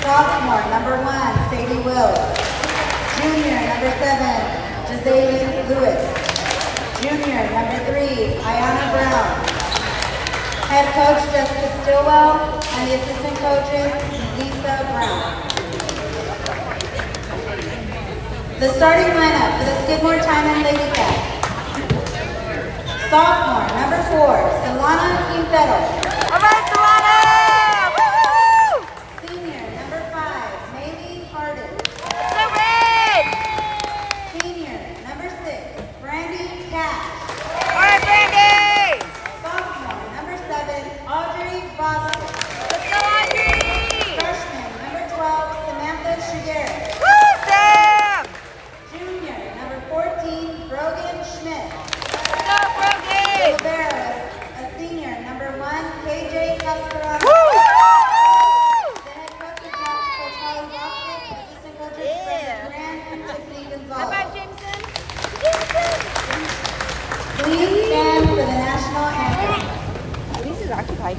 Sophomore, number 1, Sadie Wills. Junior, number 7, Giselle Lewis. Junior, number 3, Ayana Brown. Head coach, Jessica Stillwell, and the assistant coaches, Lisa Brown. The starting lineup for the Skidmore Time Lady Cats. Sophomore, number 4, Solana Quintetto. All right, Solana! Woo-hoo! Senior, number 5, Maylee Harden. So red! Senior, number 6, Brandy Cash. All right, Brandy! Sophomore, number 7, Audrey Boston. Let's go, Audrey! Freshman, number 12, Samantha Shiger. Woo, Sam! Junior, number 14, Brogan Schmidt. Let's go, Brody! Libero, a senior, number 1, KJ Cascarano. Woo! The head coach is Coach Holly Boston, assistant coaches Brenda Grant and Tiffany High Gonzalez. five, Jameson! Jameson! Please stand for the national anthem. At least he's occupied.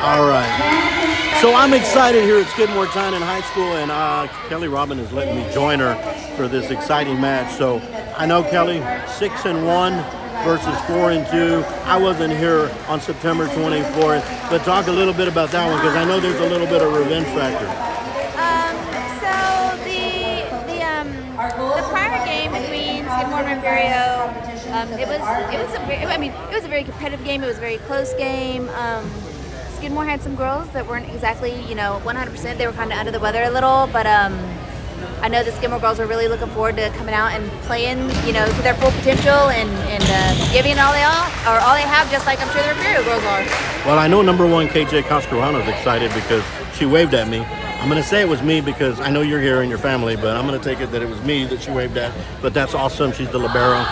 All right. So I'm excited here at Skidmore Tynan High School, and Kelly Robin is letting me join her for this exciting match. So I know Kelly, 6-1 versus 4-2. I wasn't here on September 24th, but talk a little bit about that one because I know there's a little bit of revenge factor. So the prior game between Skidmore and Refugio, it was a very competitive game. It was a very close game. Skidmore had some girls that weren't exactly 100%. They were kind of under the weather a little, but I know the Skidmore girls are really looking forward to coming out and playing to their full potential and giving all they have, just like I'm sure the Refugio girls are. Well, I know number 1 KJ Cascarano is excited because she waved at me. I'm going to say it was me because I know you're here and your family, but I'm going to take it that it was me that she waved at. But that's awesome. She's the libero.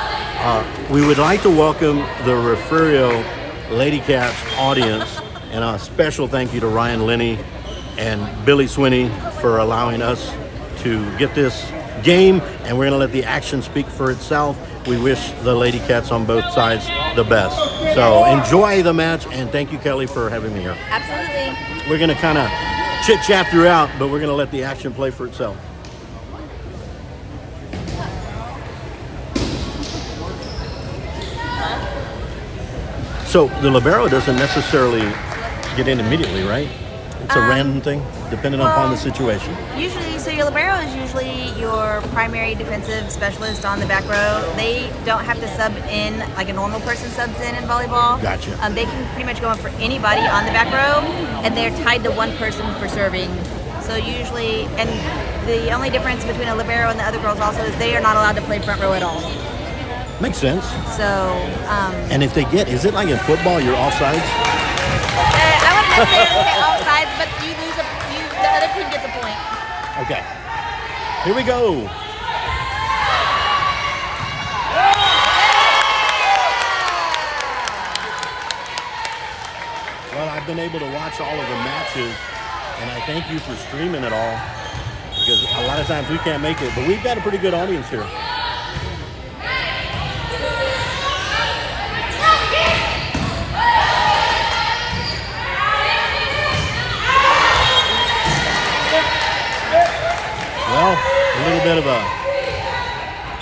We would like to welcome the Refugio Lady Cats audience, and a special thank you to Ryan Linney and Billy Swinney for allowing us to get this game, and we're going to let the action speak for itself. We wish the Lady Cats on both sides the best. So enjoy the match, and thank you, Kelly, for having me here. Absolutely. We're going to kind of chit-chat throughout, but we're going to let the action play for itself. So the libero doesn't necessarily get in immediately, right? It's a random thing, depending upon the situation. Usually, so your libero is usually your primary defensive specialist on the back row. They don't have to sub in like a normal person subs in volleyball. Gotcha. They can pretty much go in for anybody on the back row, and they're tied to one person for serving. So usually, and the only difference between a libero and the other girls also is they are not allowed to play front row at all. Makes sense. So, And if they get, is it like in football, you're offsides? I wouldn't necessarily say all sides, but you lose the other team gets a point. Okay. Here we go. Well, I've been able to watch all of the matches, and I thank you for streaming it all, because a lot of times we can't make it, but we've got a pretty good audience here. bit of a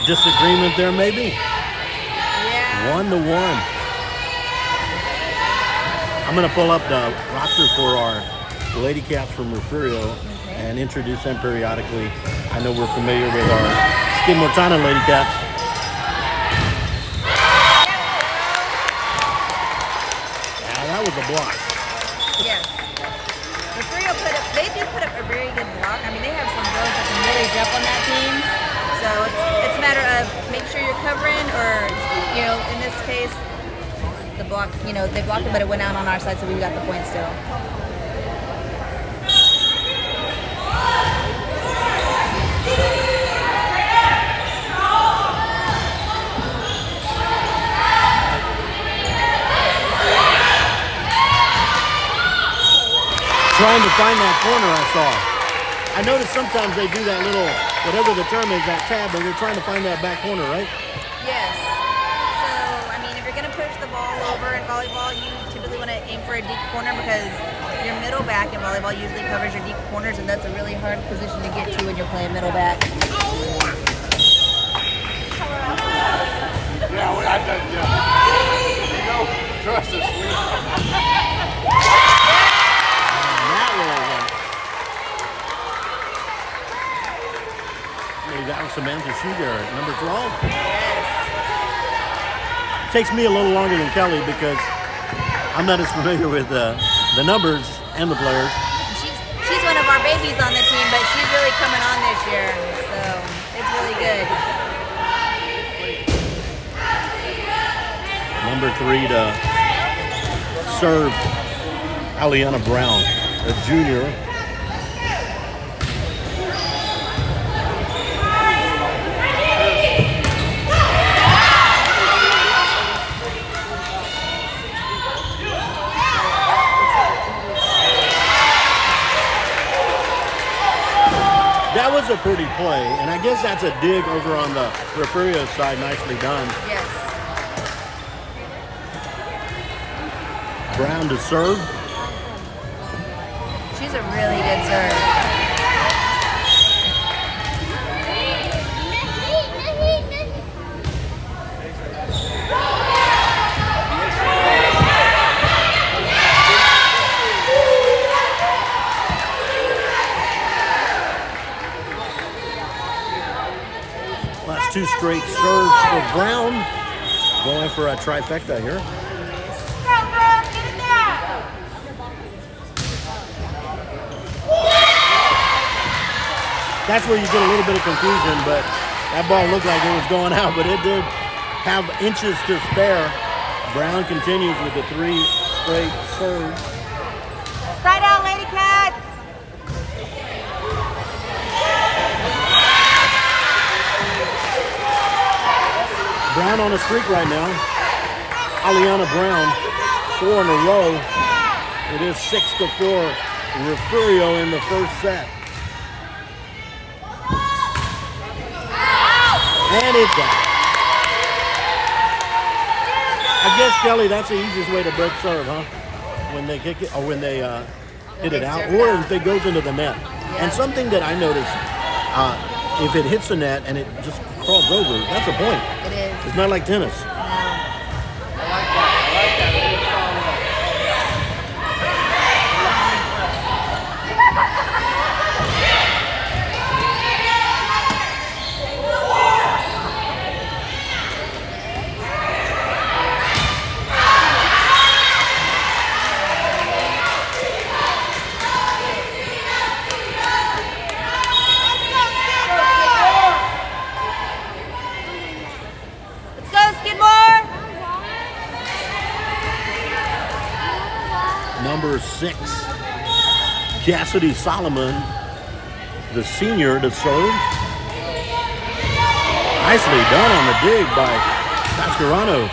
disagreement there, maybe. Yeah. 1-1. I'm going to pull up the roster for our Lady Cats from Refugio and introduce them periodically. I know we're familiar with our Skidmore China Lady Cats. Yeah, that was a block. Yes. Refugio they do put up a very good block. I mean, they have some girls that can really jump on that team. So it's a matter of make sure you're covering, or, you know, in this case, the block, you know, they blocked it, but it went out on our side, so we got the point still. Trying to find that corner I saw. I noticed sometimes they do that little, whatever the term is, that tab, and they're trying to find that back corner, right? Yes. So, I mean, if you're going to push the ball over in volleyball, you typically want to aim for a deep corner, because your middle back in volleyball usually covers your deep corners, and that's a really hard position to get to when you're playing middle back. Yeah, well, I done, yeah. You know, trust us, That was Samantha Sugar, number 12. Yes. Takes me a little longer than Kelly because I'm not as familiar with the numbers and the players. She's one of our babies on the team, but she's really coming on this year, so it's really good. Number 3 to serve, Aliana Brown, a junior. That was a pretty play, and I guess that's a dig over on the Refugio side. Nicely done. Yes. Brown to serve. She's a really good serve. That's 2 straight serves for Brown. Going for a trifecta here. That's where you get a little bit of confusion, but that ball looked like it was going out, but it did have inches to spare. Brown continues with the 3 straight serves. Side out, Lady Cats! Brown on a streak right now. Aliana Brown, 4 in a row. It is 6-4 Refugio in the first set. And it's out. I guess, Kelly, that's the easiest way to break serve, huh? When they kick it, or when they hit it out, or if it goes into the net. Yeah. And something that I noticed, if it hits the net and it just crawls over, that's a point. It is. It's not like tennis. No. Let's go, Skidmore! Number 6, Cassidy Solomon, the senior to serve. Nicely done on the dig by Mascherano.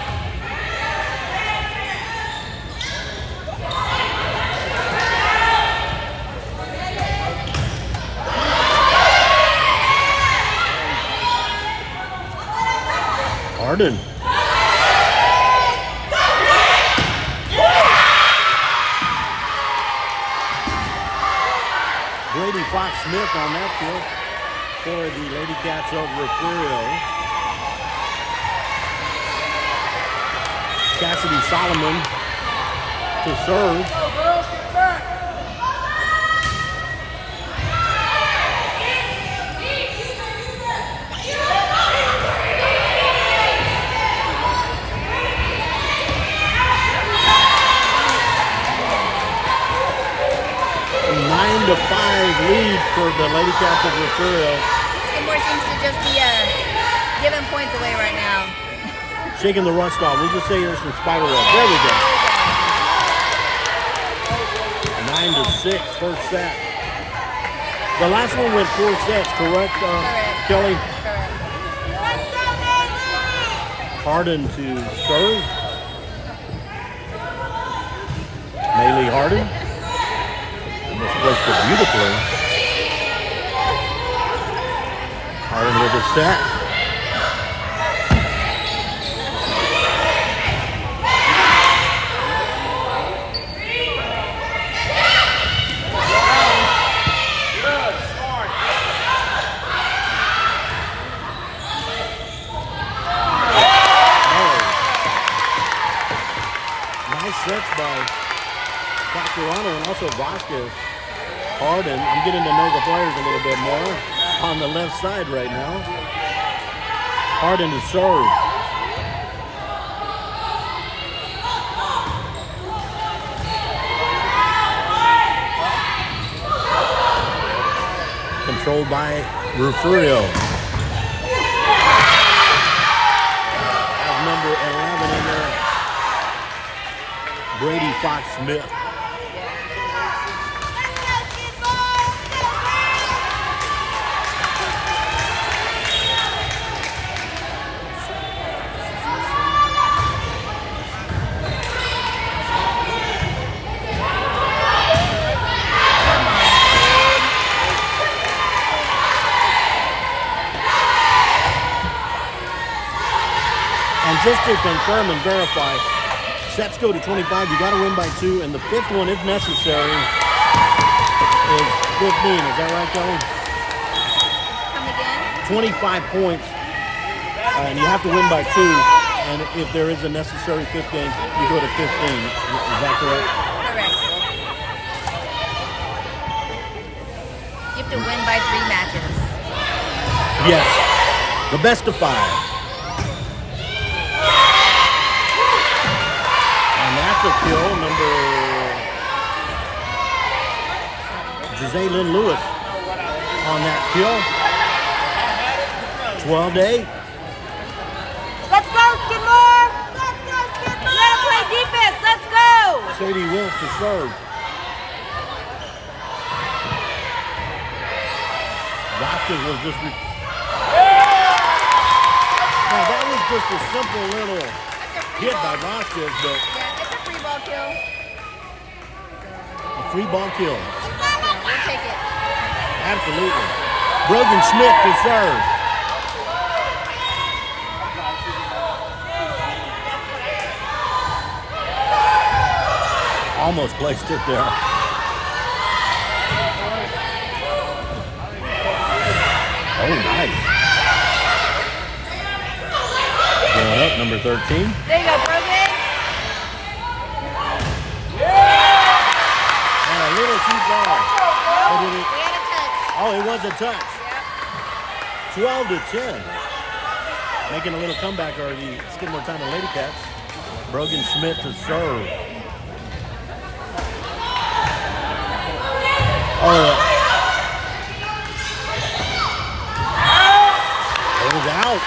Arden. Brady Fox Smith on that field. for the Lady Cats of Refugio. Cassidy Solomon to serve. Go, girls, get back. 9-5 lead for the Lady Cats of Refugio. Skidmore seems to just be giving points away right now. Shaking the rust off. We'll just say there's some spider web. There we go. 9-6, first set. The last one went 4 sets, correct, Correct. Kelly? Correct. Harden to serve. Maylee Harden. Placed it beautifully. Harden with a set. Good, smart. Nice sets by Cascarano and also Vasquez. Harden, I'm getting to know the players a little bit more on the left side right now. Harden to serve. Controlled by Refugio. Have number 11 in there. Brady Fox Smith. And just to confirm and verify, sets go to 25. You got to win by 2, and the 5th one, if necessary, is 15. Is that right, Kelly? Come again? 25 points, and you have to win by 2. And if there is a necessary 5th game, you go to 15. Is that correct? Correct. You have to win by 3 matches. Yes. The best of 5. A kill, number Jazalyn Lewis on that kill. 12-8. Let's go, Skidmore! Let's go, Skidmore! Let him play defense. Let's go! Sadie Wills to serve. Vasquez was just. Now that was just a simple little hit by Vasquez, but. Ball kill. A free ball kill. We'll take it. Absolutely. Brogan Schmidt to serve. Almost placed it there. Oh, nice. Going up, number 13. There you go, Brogan. A little too far. We had a touch. Oh, it was a touch. Yep. 12-10. Making a little comeback are the Skidmore Town Lady Cats. Brogan Schmidt to serve. Oh. It was out.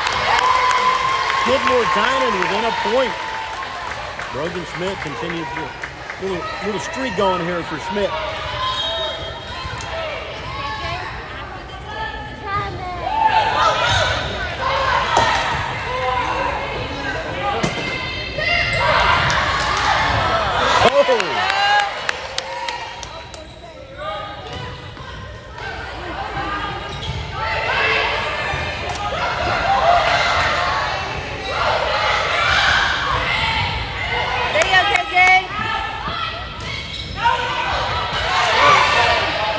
Skidmore Tynan within a point. Brogan Schmidt continues to little streak going here for Schmidt.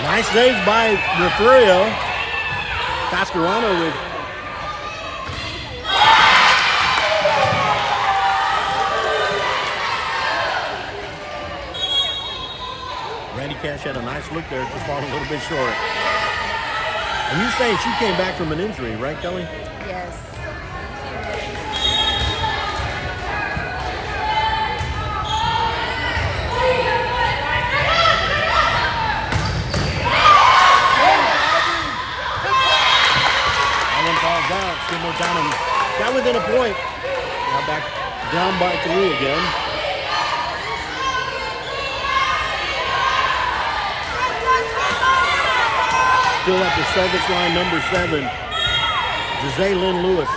Nice saves by Refugio. Cascarano with Randy Cash had a nice look there, just falling a little bit short. And you say she came back from an injury, right, Kelly? Yes. That one falls out. Skidmore Townham got within a point. Now back down by 3 again. Still at the service line, number 7, Jose Lynn Lewis.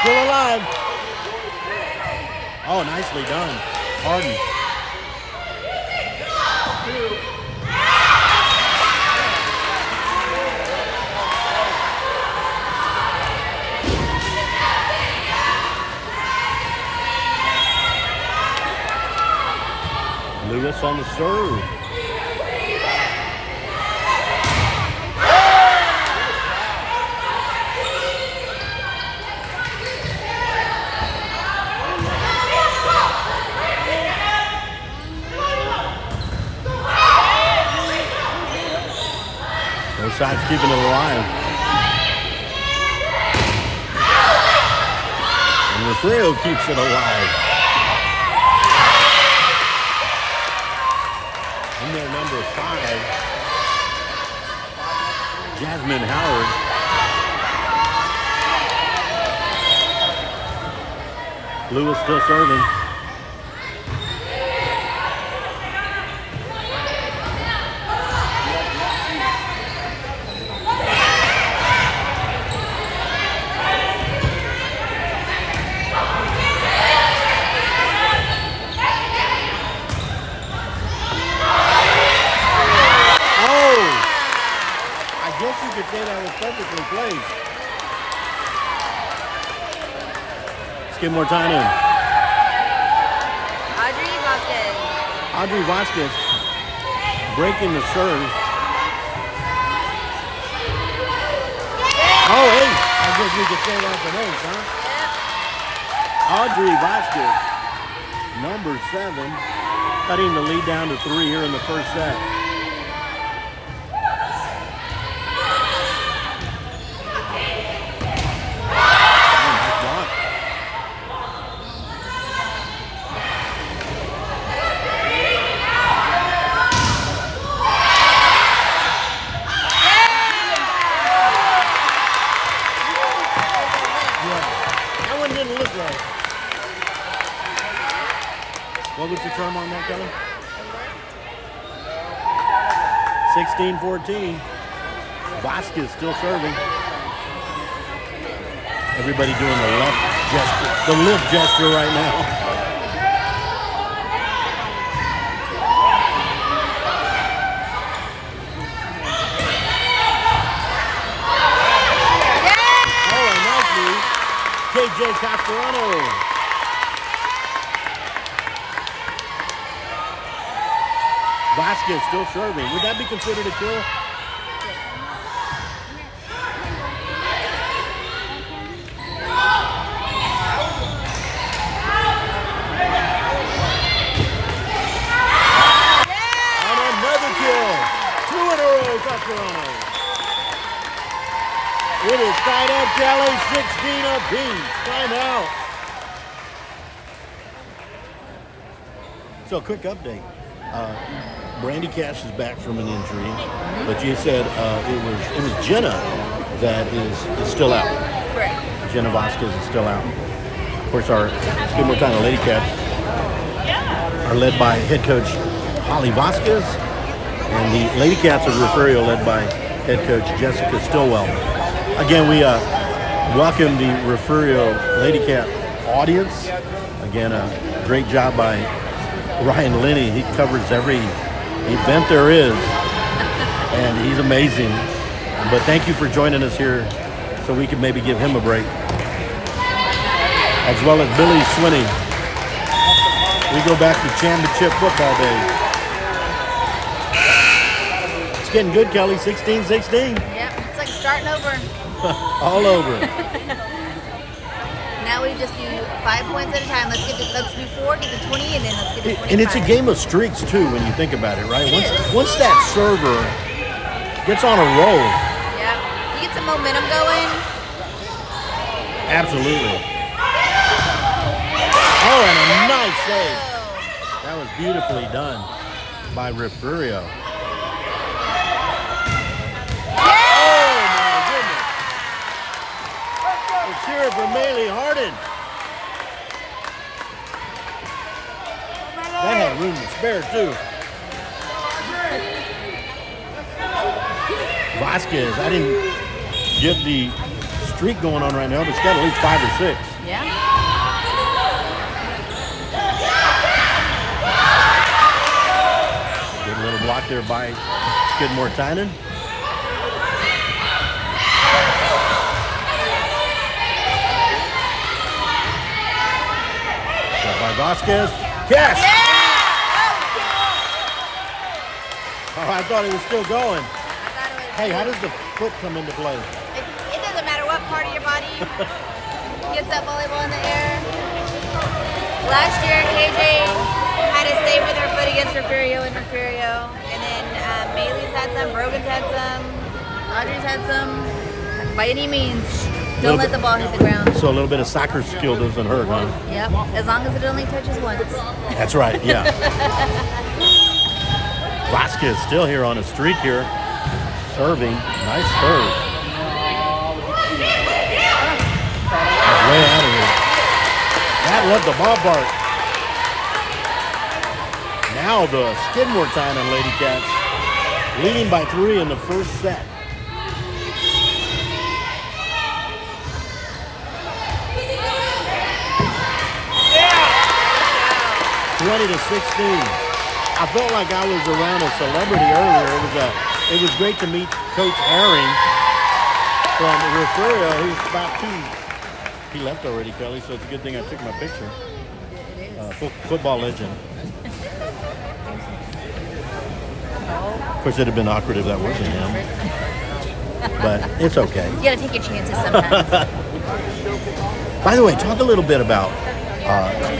Still alive. Oh, nicely done. Harden. Lewis on the serve. Both sides keeping it alive. And Refugio keeps it alive. In there, number 5, Jasmine Howard. Lewis still serving. I guess you could say that was perfectly placed. Skidmore Townham. Audrey Vasquez breaking the serve. Oh, hey, I guess we could say that's an ace, huh? Audrey Vasquez, number 7, cutting the lead down to 3 here in the first set. What was the term on that, Kelly? 16-14. Vasquez still serving. Everybody doing the left gesture, the lip gesture right now. Oh, nicely. KJ Cascarano. Vasquez still serving. Would that be considered a kill? And another kill. 2 in a row, Cascarano. It is tied up, Kelly. 16 apiece. Timeout. So, quick update. Brandy Cash is back from an injury, but you said it was Jenna that is still out. Correct. Jenna Vasquez is still out. Of course, our Skidmore Townham Lady Cats are led by head coach Holly Vasquez, and the Lady Cats of Refugio led by head coach Jessica Stillwell. Again, we welcome the Refugio Lady Cat audience. Again, a great job by Ryan Linney. He covers every event there is, and he's amazing. But thank you for joining us here so we can maybe give him a break. As well as Billy Swinney. We go back to championship football days. It's getting good, Kelly. 16-16. Yep, it's like starting over. All over. Now we just do 5 points at a time. Let's do 4, get to 20, and then let's get to 25. And it's a game of streaks too, when you think about it, right? It is. Once that server gets on a roll. Yep. You get some momentum going. Absolutely. Oh, and a nice save. That was beautifully done by Refugio. Cheer for Maylee Harden. That had room to spare too. Vasquez, I didn't get the streak going on right now, but she's got at least 5 or 6. Yeah. Good little block there by Skidmore Tynan. By Vasquez. Cash! Yeah! Oh, I thought it was still going. I thought it was. Hey, how does the foot come into play? It doesn't matter what part of your body gets that volleyball in the air. Last year, KJ had a save with her foot against Refugio and Refugio. And then Maylee's had some, Brogan's had some, Audrey's had some. By any means, don't let the ball hit the ground. So a little bit of soccer skill doesn't hurt, huh? Yep, as long as it only touches once. That's right, yeah. Vasquez still here on a streak here. Serving. Nice serve. That's way out of here. That left the ballpark. Now the Skidmore Tynan Lady Cats leading by 3 in the first set. 20-16. I felt like I was around a celebrity earlier. It was great to meet Coach Herring from Refugio. He's about 2. He left already, Kelly, so it's a good thing I took my picture. Football legend. Of course, it'd have been awkward if that wasn't him. But it's okay. You gotta take your chances sometimes. By the way, talk a little bit about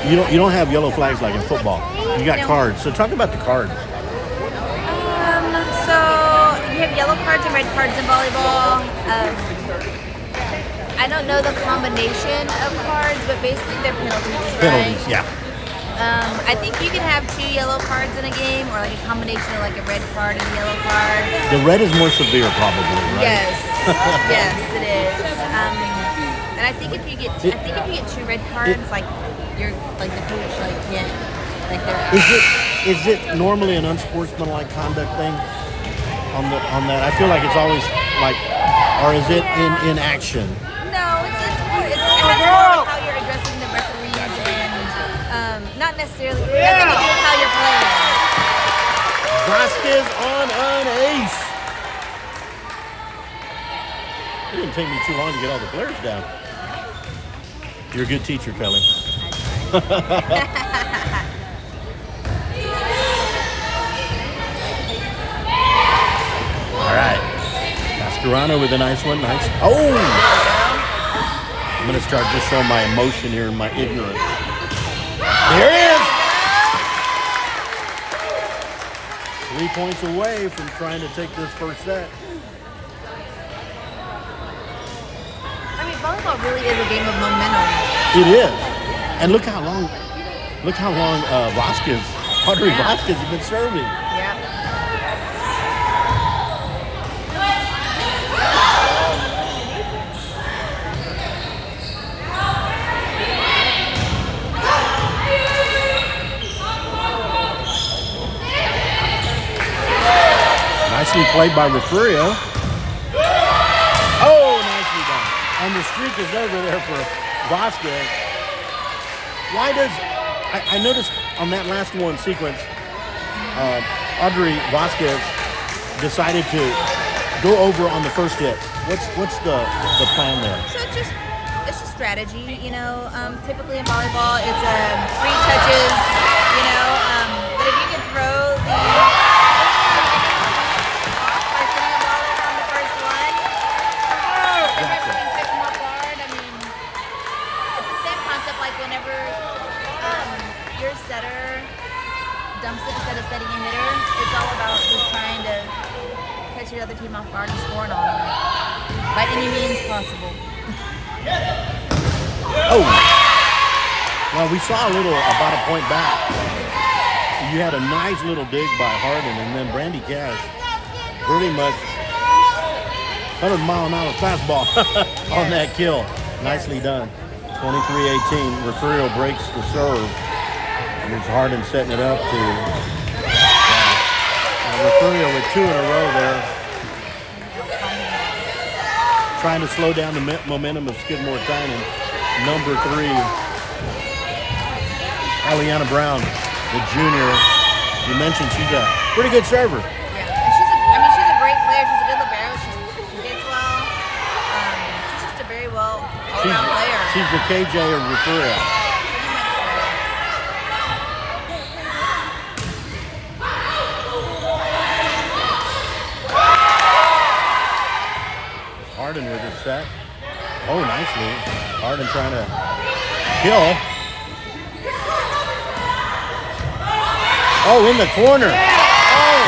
you don't have yellow flags like in football. You got cards. So talk about the cards. So you have yellow cards and red cards in volleyball. I don't know the combination of cards, but basically they're penalties. Penalties, right? yeah. I think you can have 2 yellow cards in a game, or like a combination of like a red card and a yellow card. The red is more severe, probably, right? Yes, yes, it is. And I think if you get 2 red cards, like you're like the coach, like can't, like they're. Is it normally an unsportsmanlike conduct thing on that? I feel like it's always like, or is it in action? No, it has more like how you're addressing the referees and not necessarily nothing to do with how you're playing. Vasquez on an ace. It didn't take me too long to get all the players down. You're a good teacher, Kelly. All right. Mascherano with a nice one. Nice. Oh! I'm going to start just showing my emotion here and my ignorance. There it is! 3 points away from trying to take this first set. I mean, volleyball really is a game of momentum. It is. And look how long Vasquez, Audrey Vasquez has been serving. Yeah. Nicely played by Refugio. Oh, nicely done. And the streak is over there for Vasquez. Why does, I noticed on that last one sequence, Audrey Vasquez decided to go over on the first hit. What's the plan there? So it's just strategy, you know. Typically in volleyball, it's 3 touches if you could throw the by sending the ball over on the first one, the ref can pick them off guard. I mean, it's the same concept like whenever your setter dumps it instead of setting a hitter. It's all about just trying to catch the other team off guard and scoring on them by any means possible. Oh, well, we saw a little about a point back. You had a nice little dig by Harden, and then Brandy Cash pretty much 100-mile-an-hour fastball on that kill. Nicely done. 23-18. Refugio breaks the serve. And it's Harden setting it up to Refugio with 2 in a row there. Trying to slow down the momentum of Skidmore Tynan. Number 3, Eliana Brown, the junior. You mentioned she's a pretty good server. Yeah, and she's a great player. She's a good libero. She hits well. She's just a very well all-around player. She's the KJ of Refugio. Harden with his set. Oh, nicely. Harden trying to kill. Oh, in the corner. Oh.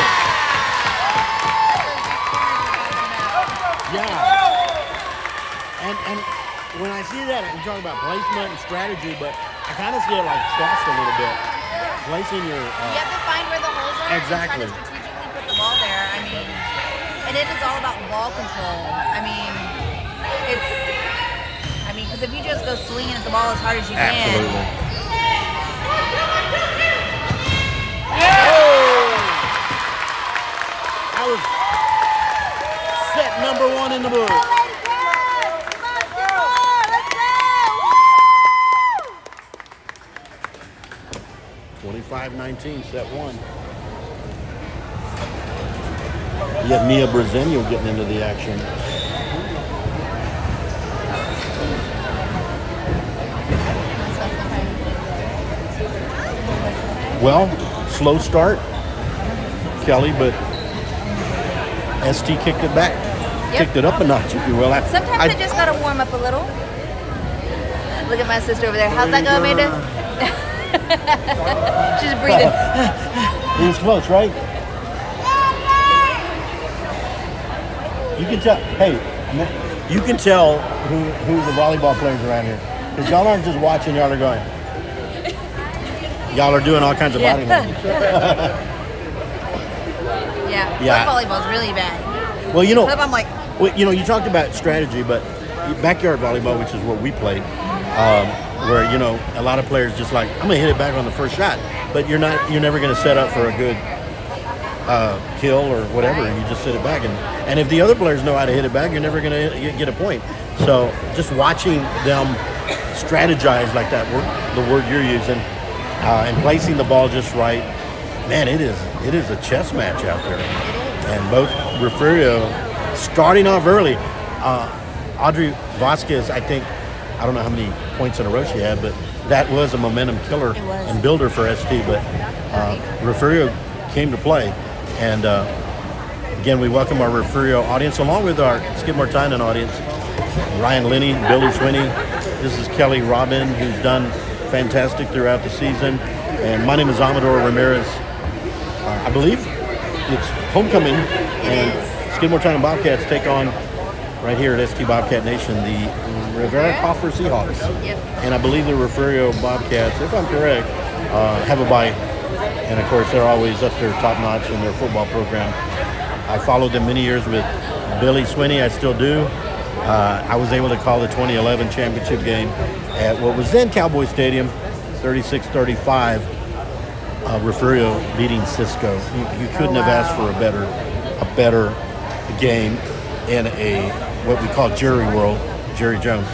Yeah. And when I see that, I'm talking about placement and strategy, but I kind of see it like chess a little bit. Placing your... you have to find where the holes are exactly. and try to strategically put the ball there. I mean, and it is all about ball control. Because if you just go swinging at the ball as hard as you can. Absolutely. That was set number 1 in the book. 25-19, set 1. You have Mia Brazenio getting into the action. Well, slow start, Kelly, but ST kicked it back, kicked it up a notch, if you will. Sometimes I just got to warm up a little. Look at my sister over there. How's that going, Amanda? She's breathing. It was close, right? You can tell, hey, you can tell who the volleyball players around here. Because y'all aren't just watching, y'all are going. Y'all are doing all kinds of body language. Yeah, volleyball's really bad. Well, you know, I'm like, you talked about strategy, but backyard volleyball, which is what we played, where a lot of players just like, I'm gonna hit it back on the first shot, but you're never gonna set up for a good kill or whatever, and you just sit it back, and if the other players know how to hit it back, you're never gonna get a point. So just watching them strategize like that, the word you're using. And placing the ball just right, man, it is a chess match out there. And both Refugio starting off early. Audrey Vasquez, I don't know how many points in a row she had, but that was a momentum killer and builder for ST. But Refugio came to play. And again, we welcome our Refugio audience along with our Skidmore Tynan audience. Ryan Linney, Billy Swinney. This is Kelly Robin, who's done fantastic throughout the season, and my name is Amador Ramirez. I believe it's homecoming, and Skidmore Tynan Bobcats take on right here at ST Bobcat Nation the Rivera Coffer Seahawks. Yep. And I believe the Refugio Bobcats, if I'm correct, have a bye, and of course they're always up there top notch in their football program. I followed them many years with Billy Swinney. I still do. I was able to call the 2011 championship game at what was then Cowboy Stadium, 36-35. Refugio beating Cisco. You couldn't have asked for a better game in what we call Jerry World, Jerry Jones.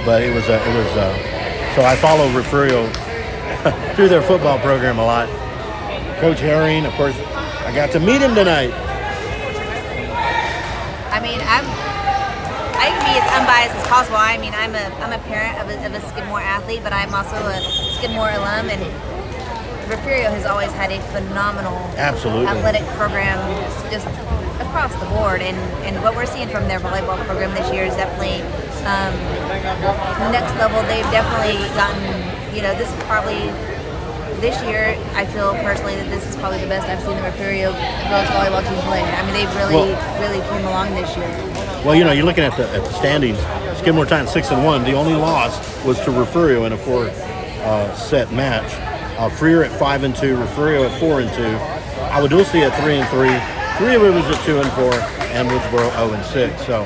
But it was so I follow Refugio through their football program a lot. Coach Herring, of course, I got to meet him tonight. I mean, I can be as unbiased as possible. I mean, I'm a parent of a Skidmore athlete, but I'm also a Skidmore alum, and Refugio has always had a phenomenal Absolutely. athletic program just across the board, and what we're seeing from their volleyball program this year is definitely next level. They've definitely gotten, this is probably, this year, I feel personally that this is probably the best I've seen the Refugio girls volleyball team play. I mean, they've really came along this year. Well, you're looking at the standings. Skidmore Time 6-1. The only loss was to Refugio in a 4-set match. Freer at 5-2, Refugio at 4-2, Awadulce at 3-3, Three Rivers at 2-4, and Woodsboro 0-6. So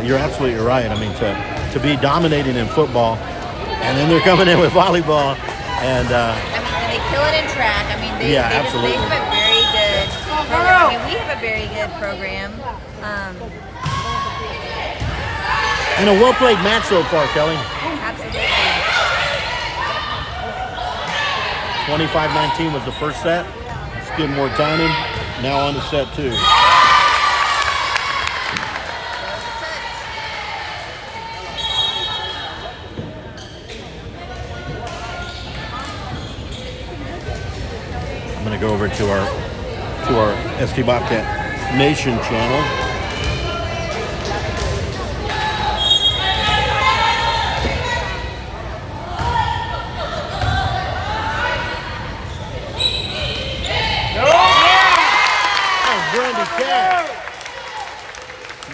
you're absolutely right. I mean, to be dominating in football, and then they're coming in with volleyball, and and they kill it in track. I mean, they have a very good program. I mean, we have a very good program. And a well-played match so far, Kelly. Absolutely. 25-19 was the first set. Skidmore Tynan now on to set 2. I'm going to go over to our ST Bobcat Nation channel.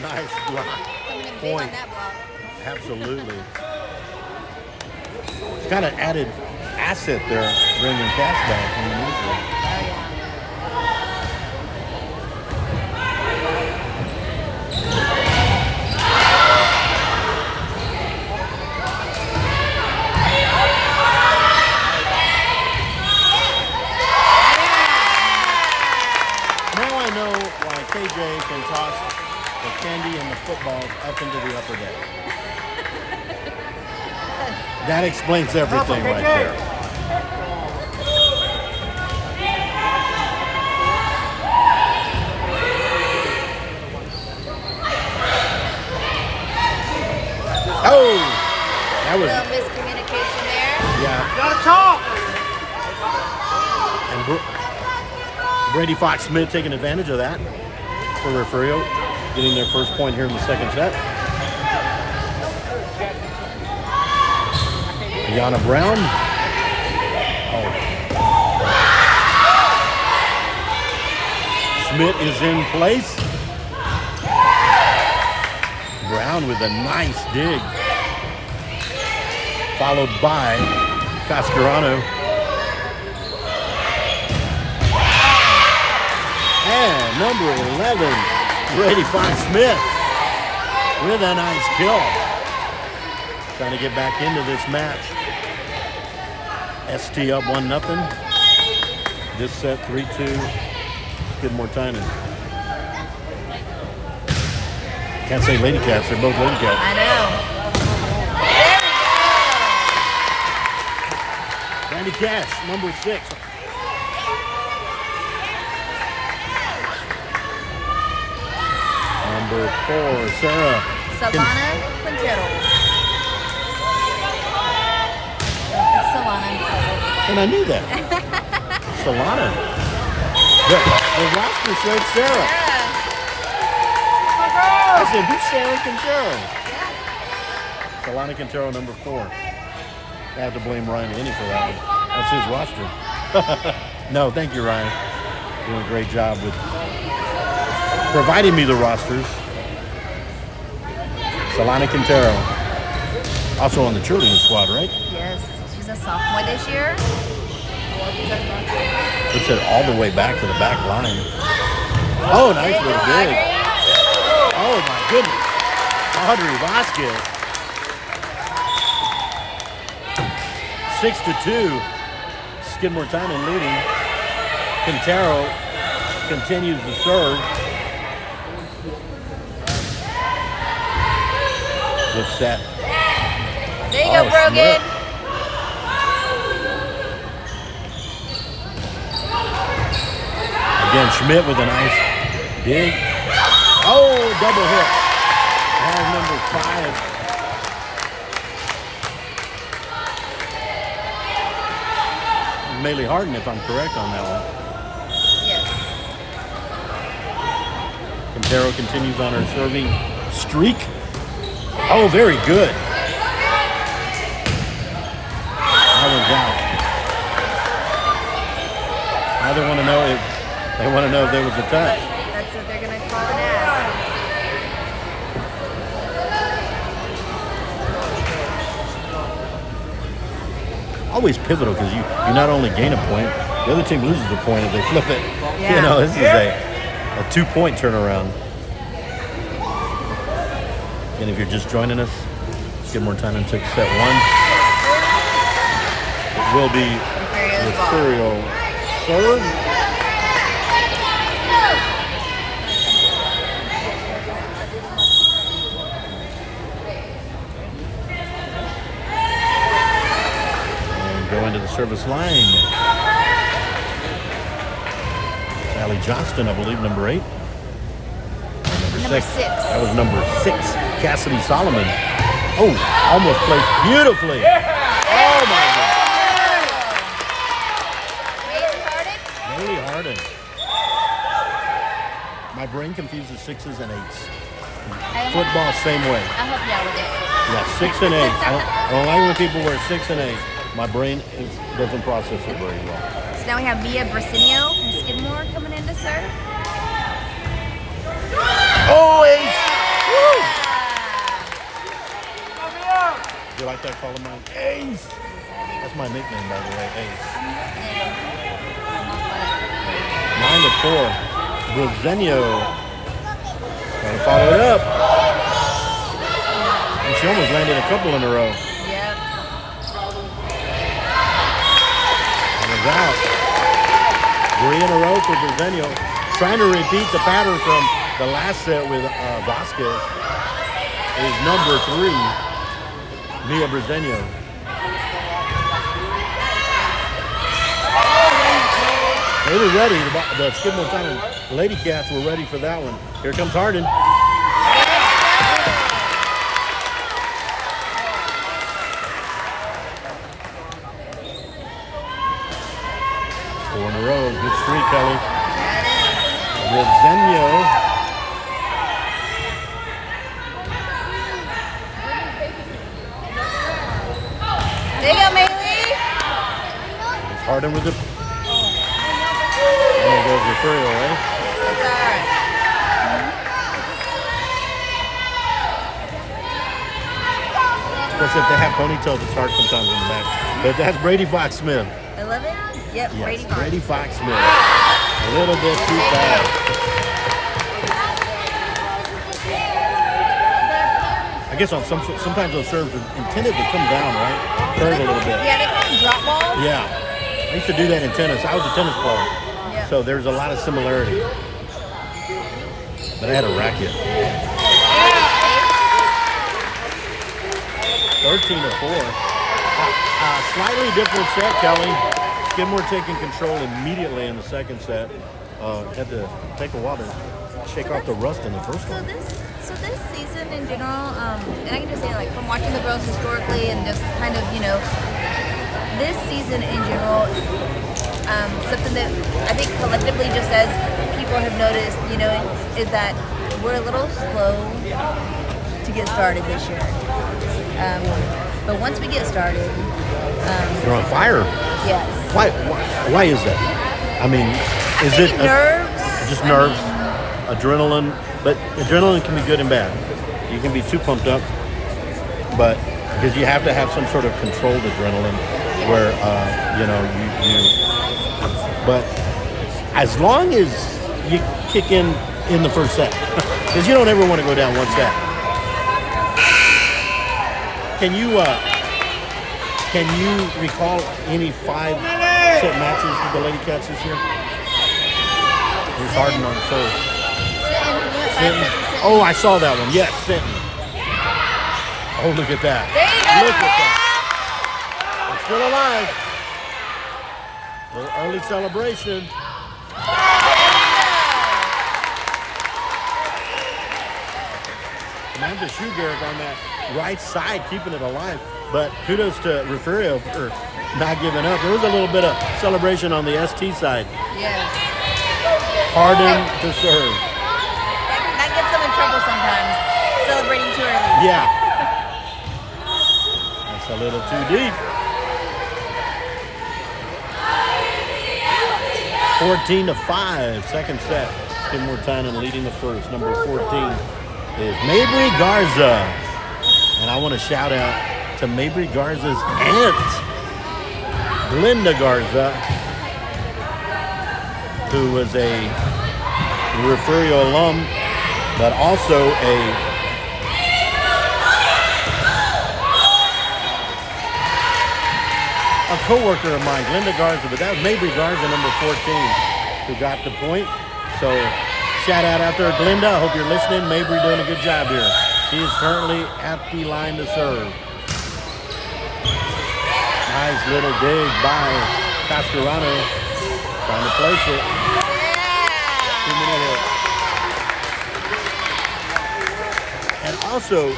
Nice block. Point. Absolutely. It's kind of added asset there, bringing cash back from the neutral. Now I know why KJ can toss the candy and the footballs up into the upper deck. That explains everything right there. Oh! That was a little miscommunication there. Yeah. Gotta talk! And Brady Fox Smith taking advantage of that for Refugio, getting their first point here in the second set. Yana Brown. Oh. Schmidt is in place. Brown with a nice dig. Followed by Cascarano. And number 11, Brady Fox Smith with a nice kill. Trying to get back into this match. ST up 1-0. This set 3-2. Skidmore Tynan. Can't say Lady Cats, they're both Lady Cats. I know. Randy Cash, number 6. Number 4, Sarah. Savannah Quintero. It's Savannah. And I knew that. Solana. The roster showed Sarah. I said, who's Sarah Quintero? Solana Quintero, number 4. I have to blame Ryan Denny for that one. That's his roster. No, thank you, Ryan. Doing a great job with providing me the rosters. Solana Quintero. Also on the cheerleading squad, right? Yes, she's a sophomore this year. Puts it all the way back to the back line. Oh, nice little dig. Oh, my goodness. Audrey Vasquez. 6-2. Skidmore Tynan leading. Quintero continues to serve. Good set. There you go, Brogan. Again, Schmidt with a nice dig. Oh, double hit. And number 5. Maylee Harden, if I'm correct on that one. Yes. Quintero continues on her serving streak. Oh, very good. That one's out. Now they want to know if there was a touch. That's what they're gonna call an ass. Always pivotal because you not only gain a point, the other team loses a point if they flip it. Yeah. You know, this is a 2-point turnaround. And if you're just joining us, let's get more time into set 1. It will be Refugio serve. Go into the service line. Sally Johnston, I believe, number 8. Number 6. That was number 6, Cassidy Solomon. Oh, almost placed beautifully. Oh my God. Maylee Harden. My brain confuses 6s and 8s. Football, same way. I'll help you out with it. Yeah, 6 and 8. I don't like when people wear 6 and 8. My brain doesn't process it very well. So now we have Mia Brasinio from Skidmore coming in to serve. Oh, ace! Woo! Do you like that call of mine? Ace! That's my nickname, by the way, Ace. 9-4. Brasinio. Trying to follow it up. And she almost landed a couple in a row. Out. 3 in a row for Brasinio. Trying to repeat the pattern from the last set with Vasquez is number 3, Mia Brasinio. They were ready. The Skidmore Town Lady Cats were ready for that one. Here comes Harden. 4 in a row. Good streak, Kelly. Brasinio. There you go, Maylee. It's Harden with the... And there goes Refugio, right? That's all right. Of course, if they have ponytails, it's hard sometimes in the back. But that's Brady Fox-Smith. 11? Yep, Yes, Brady Fox-Smith. A little bit too fast. I guess on sometimes those serves are intended to come down, right? Curve a little bit. Yeah, they call them drop balls. Yeah. I used to do that in tennis. I was a tennis player. Yeah. So there's a lot of similarity. But I had a racket. 13-4. Slightly different set, Kelly. Skidmore taking control immediately in the second set. Had to take a while to shake off the rust in the first one. So this season in general, and I can just say, like, from watching the girls historically and just kind of, this season in general, something that I think collectively, just as people have noticed, is that we're a little slow to get started this year. But once we get started, You're on fire. yes. Why is that? I mean, is it nerves? just nerves, adrenaline? But adrenaline can be good and bad. You can be too pumped up, but because you have to have some sort of controlled adrenaline, where you. But as long as you kick in the first set, because you don't ever want to go down one set. Can you recall any 5-set matches with the Lady Cats this year? Here's Harden on serve. Sinton. Oh, I saw that one. Yes, Sinton. Oh, look at that. Look at that. It's still alive. A little early celebration. Samantha Shugarrick on that right side, keeping it alive. But kudos to Refugio for not giving up. There was a little bit of celebration on the ST side. Yes. Harden to serve. That gets them in trouble sometimes, celebrating too early. Yeah. That's a little too deep. 14-5, second set. Skidmore Tynan leading the first. Number 14 is Mabry Garza. And I want to shout out to Mabry Garza's aunt, Glenda Garza, who was a Refugio alum, but also a co-worker of mine, Glenda Garza, but that was Mabry Garza, number 14, who got the point. So shout out there, Glenda. I hope you're listening. Mabry doing a good job here. She is currently at the line to serve. Nice little dig by Cascarano, trying to place it. 2-minute hit. And also,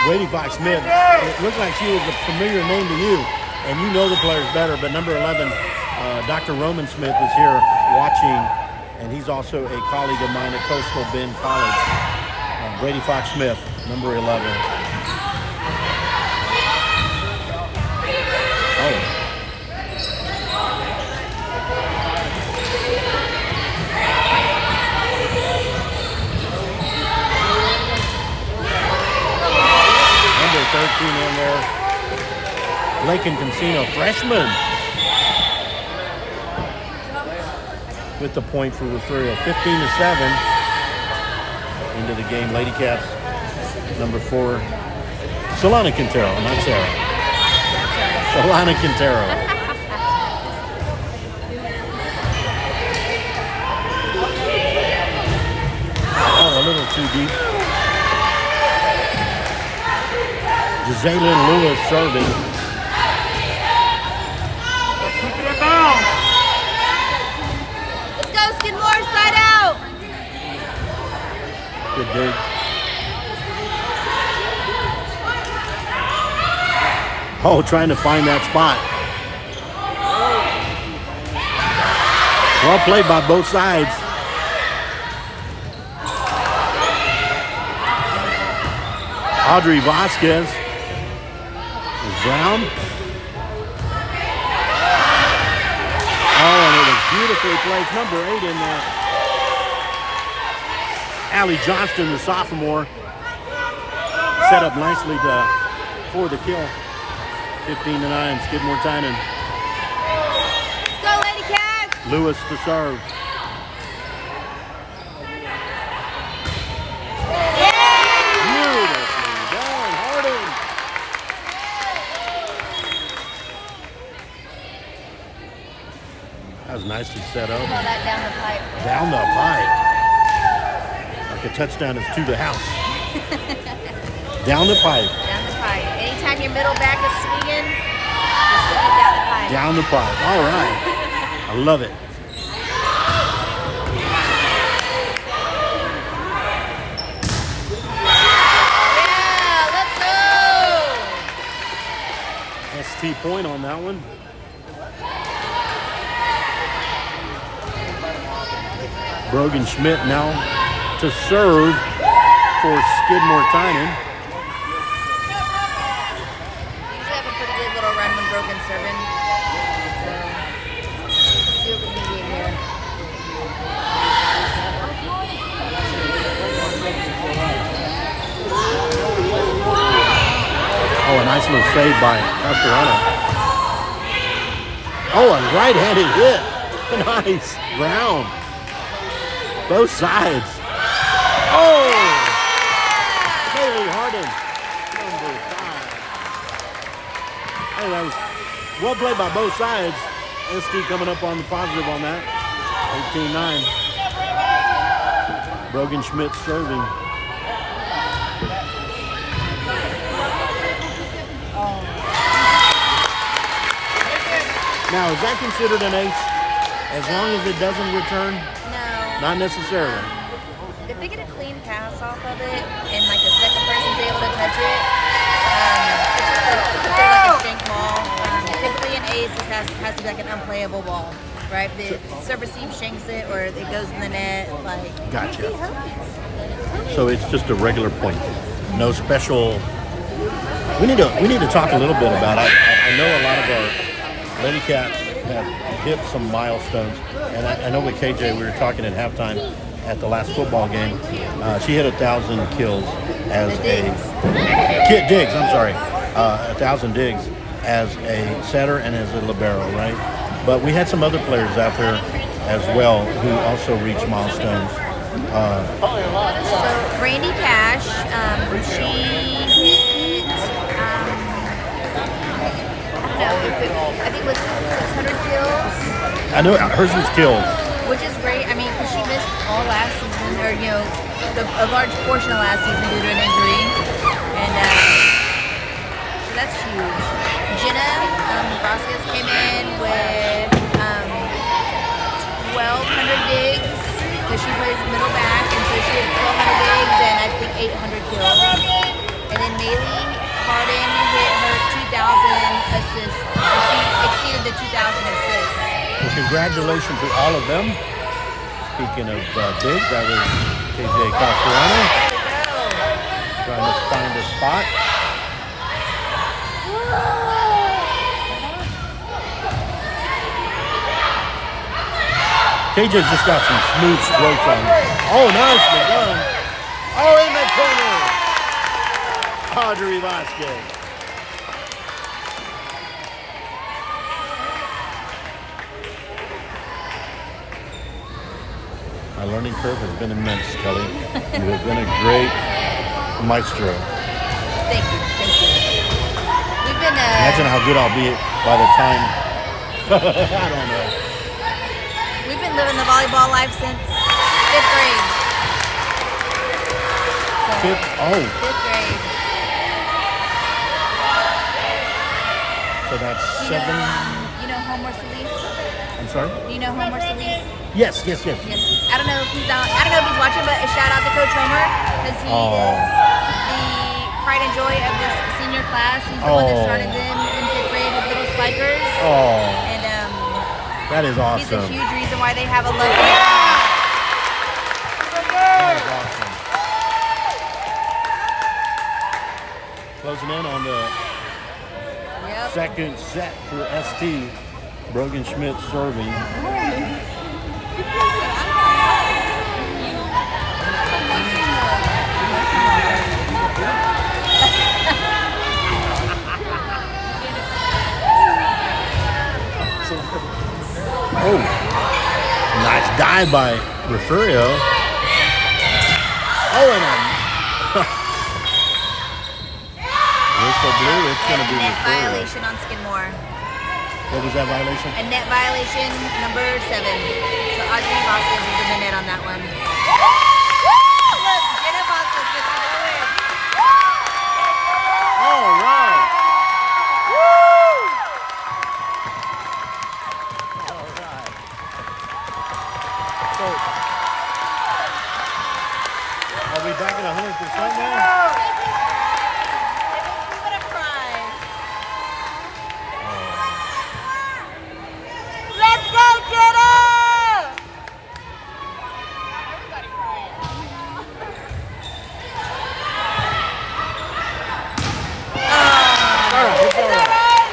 Brady Fox Smith, it looked like she was a familiar name to you, and you know the players better, but number 11, Dr. Roman Smith is here watching, and he's also a colleague of mine at Coastal Bend College. Brady Fox Smith, number 11. Oh. Number 13 in there. Lakin Cancino, freshman. With the point for Refugio. 15-7. Into the game. Lady Cats, number 4. Solana Quintero, not Sarah. Solana Quintero. Oh, a little too deep. Jalen Lewis serving. Let's go, Skidmore, side out. Good dig. Oh, trying to find that spot. Well played by both sides. Audrey Vasquez is Brown. Oh, and it was beautifully placed. Number 8 in there. Allie Johnston, the sophomore, set up nicely for the kill. 15-9, Skidmore Tynan. Let's go, Lady Cats. Lewis to serve. Beautifully done, Harden. That was nicely set up. Call that down the pipe. Down the pipe. Like a touchdown is to the house. Down the pipe. Down the pipe. Anytime your middle back is swinging, just send it down the pipe. Down the pipe. All right. I love it. Yeah, let's go. ST point on that one. Brogan Schmidt now to serve for Skidmore Tynan. Usually have a pretty good little run when Brogan's serving. So, let's see what we can get here. Oh, a nice little save by Cascarano. Oh, a right-handed hit. Nice. Brown. Both sides. Oh! Haley Harden, number 5. Hey, that was well played by both sides. ST coming up on the positive on that. 18-9. Brogan Schmidt serving. Now, is that considered an ace? As long as it doesn't return? No. Not necessarily. if they get a clean pass off of it and like the second person's able to touch it, it's just like a shank ball. Typically an ace has to be like an unplayable ball, right? The serve receive shanks it or it goes in the net. Like Gotcha. So it's just a regular point. No special. We need to talk a little bit about it. I know a lot of our Lady Cats have hit some milestones, and I know with KJ we were talking at halftime at the last football game. She hit 1,000 kills as digs. I'm sorry, 1,000 digs as a setter and as a libero, right? But we had some other players out there as well who also reached milestones. So Brandy Cash, she hit, I think it was 600 kills. I know hers was kills. Which is great. I mean, because she missed all last season, or a large portion of last season due to an injury, and so that's huge. Jenna Vasquez came in with 1,200 digs because she plays middle back, and so she had 1,200 digs and I think 800 kills. And then Maylee Harden hit her 2,000 assists. She exceeded the 2,000 assists. Well, congratulations to all of them. Speaking of bigs, that was KJ Castorano. Trying to find a spot. KJ's just got some smooth strokes on it. Oh, nicely done. Oh, in the corner. Audrey Vasquez. My learning curve has been immense, Kelly. You have been a great maestro. Thank you. We've been. Imagine how good I'll be by the time. I don't know. We've been living the volleyball life since 5th grade. Fifth grade. So that's You 7. you know Homer Solis? I'm sorry? Do you know Homer Solis? Yes. Yes. I don't know if he's on. I don't know if he's watching, but a shout out to Coach Homer because he is the pride and joy of this senior class. He's the one that started them in 5th grade with little spikers. And That is awesome. he's a huge reason why they have a love. That is awesome. Closing in on the second set for ST. Brogan Schmidt serving. Oh, nice dive by Refugio. Oh, and whistle blew. It's going to be net Refugio. violation on Skidmore. What was that violation? A net violation number 7. So Audrey Vasquez is in the net on that one. Look, Jenna Vasquez gets to go in. All right. All right. So, are we back at 100% now? I'm gonna cry. Let's go, Jenna! Everybody crying. All right, it's all right.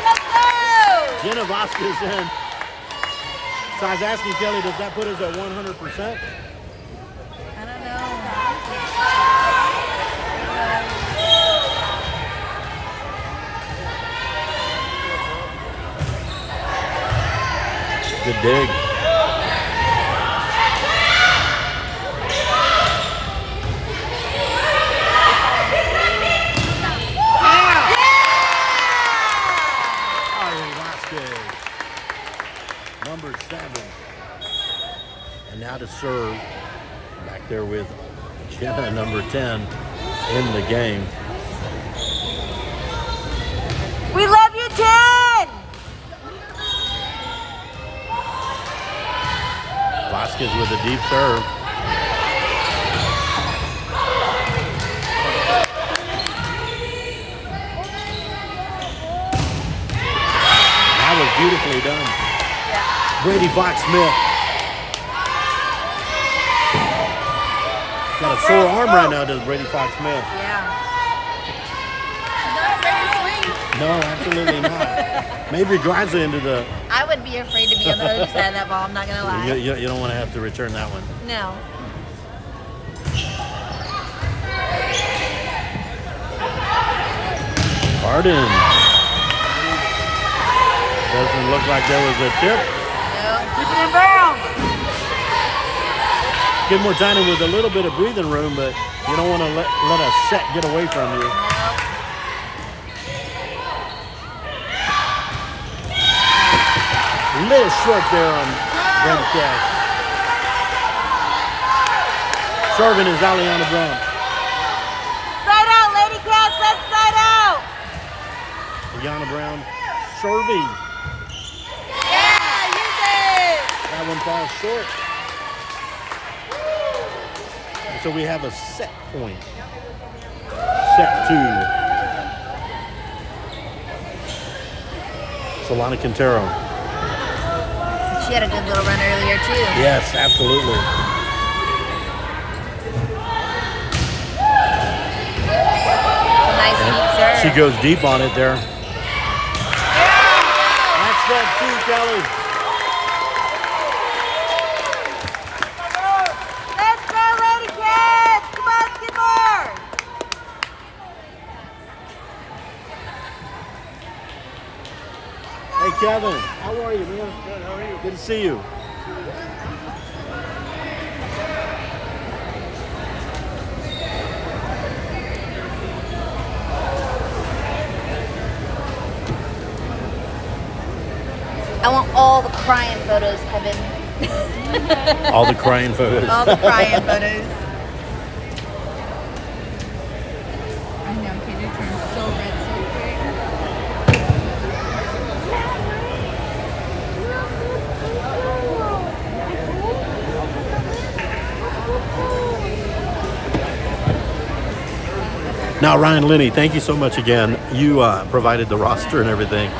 Let's go! Jenna Vasquez in. So I was asking Kelly, does that put us at 100%? I don't know. Good dig. Audrey Vasquez, number 7. And now to serve, back there with Jenna, number 10, in the game. We love you, 10! Vasquez with a deep serve. beautifully done. Brady Fox-Smith. Got a sore arm right now, does Brady Fox-Smith. Yeah. Not ready to swing. No, absolutely not. Maybe drives it into the... I would be afraid to be on the other side of that ball, I'm not going to lie. You don't want to have to return that one. No. Harden. Doesn't look like there was a tip. No. Keep it in bounds. Skidmore Tynan with a little bit of breathing room, but you don't want to let a set get away from you. No. A little short there on Brandon Cash. Serving is Aliana Brown. Side out, Lady Cat, set side out. Aliana Brown serving. Yeah, use it. That one falls short. And so we have a set point. Set 2. Solana Quintero. She had a good little run earlier, too. Yes, absolutely. Nice deep serve. She goes deep on it there. That's that 2, Kelly. Let's go, Lady Cats! Come on, Skidmore! Hey, Kevin. How are you, man? Good. How are you? Good to see you. I want all the crying photos, Kevin. All the crying photos. All the crying photos. I know, kid, it turns so red so quick. Now, Ryan Linney, thank you so much again. You provided the roster and everything.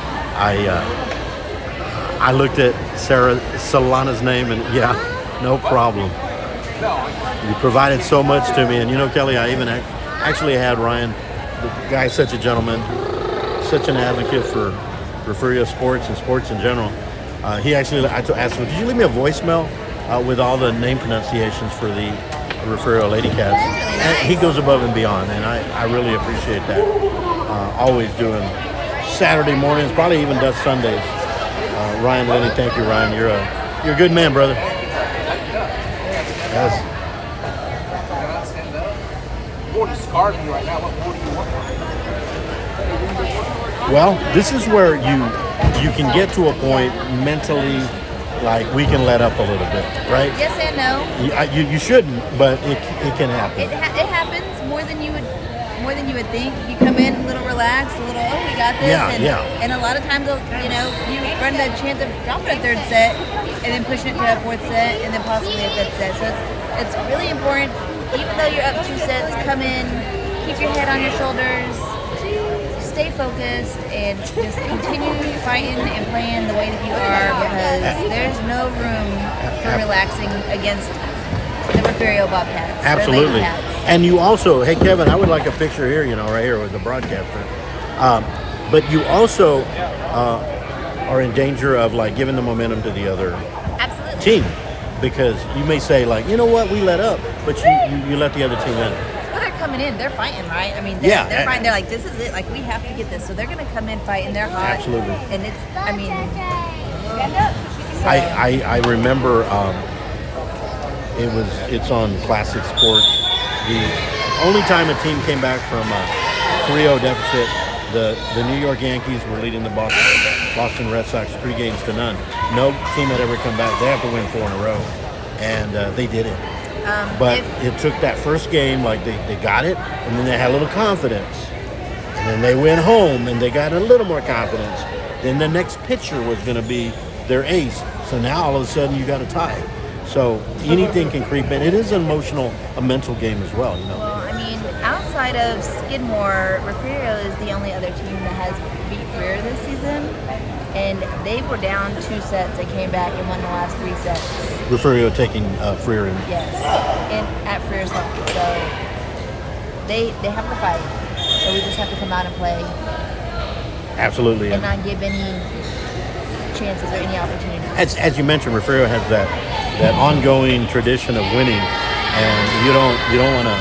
I looked at Solana's name and yeah, no problem. You provided so much to me, and you know, Kelly, I even actually had Ryan. The guy's such a gentleman, such an advocate for Refugio sports and sports in general. He actually, I asked him, "Did you leave me a voicemail with all the name pronunciations for the Refugio Lady Cats?" Really nice. And he goes above and beyond, and I really appreciate that. Always doing Saturday mornings, probably even does Sundays. Ryan Linney, thank you, Ryan. You're a good man, brother. Yes. Board is scarred me right now. What board do you want? Well, this is where you can get to a point mentally, like we can let up a little bit, right? Yes and no. You shouldn't, but it can happen. It happens more than you would think. You come in a little relaxed, a little, oh, we got this. Yeah. And a lot of times, you run the chance of dropping a third set and then pushing it to a fourth set and then possibly a fifth set. So it's really important, even though you're up 2 sets, come in, keep your head on your shoulders, stay focused, and just continue fighting and playing the way that you are, because there's no room for relaxing against the Refugio Bobcats. Absolutely. Cats. And you also, hey Kevin, I would like a picture here, right here with the broadcaster. But you also are in danger of like giving the momentum to the other Absolutely. team, because you may say like, you know what, we let up, but you let the other team in. Well, they're coming in. They're fighting, right? I mean, they're fighting. They're like, this is it. Like, we have to get this. So they're going to come in fighting. They're hot. Absolutely. And it's, I mean, I remember it's on Classic Sports. The only time a team came back from a 3-0 deficit, the New York Yankees were leading the Boston Red Sox 3-0. No team had ever come back. They have to win 4 in a row, and they did it. But it took that first game, like they got it, and then they had a little confidence. And then they went home, and they got a little more confidence. Then the next pitcher was going to be their ace. So now all of a sudden you got a tie. So anything can creep in. It is a mental game as well, Well, I mean, outside outside of Skidmore, Refugio is the only other team that has beat Freer this season. And they were down 2 sets. They came back and won the last 3 sets. Refugio taking Freer in. Yes, and at Freer's home. So they have to fight. So we just have to come out and play Absolutely. and not give any chances or any opportunities. As you mentioned, Refugio has that ongoing tradition of winning, and you don't want to,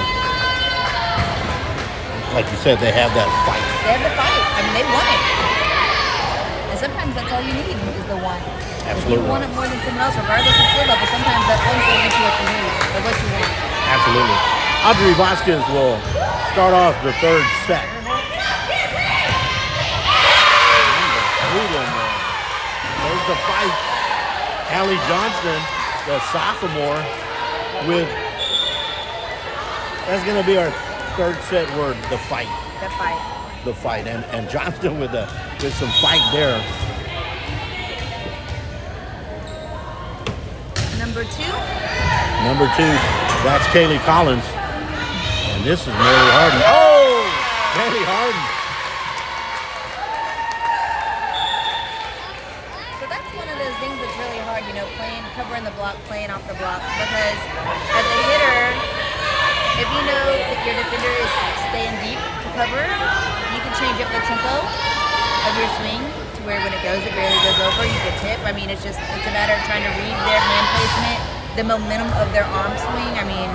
like you said, they have that fight. They have the fight. I mean, they won it. And sometimes that's all you need is the one. Absolutely. If you want it more than someone else, regardless of skill level, sometimes that one's going to get you what you need or what you want. Absolutely. Audrey Vasquez will start off the 3rd set. There's the fight. Allie Johnston, the sophomore, that's going to be our 3rd set word, the fight. The fight. The fight. And Johnston with some fight there. Number 2. Number 2, that's Kaylee Collins. And this is Mary Harden. Oh! Mary Harden. So that's one of those things that's really hard, covering the block, playing off the block. Because as a hitter, if you know that your defender is staying deep to cover, you can change up the tempo of your swing to where when it barely goes over, you can tip. I mean, it's a matter of trying to read their hand placement, the momentum of their arm swing. I mean,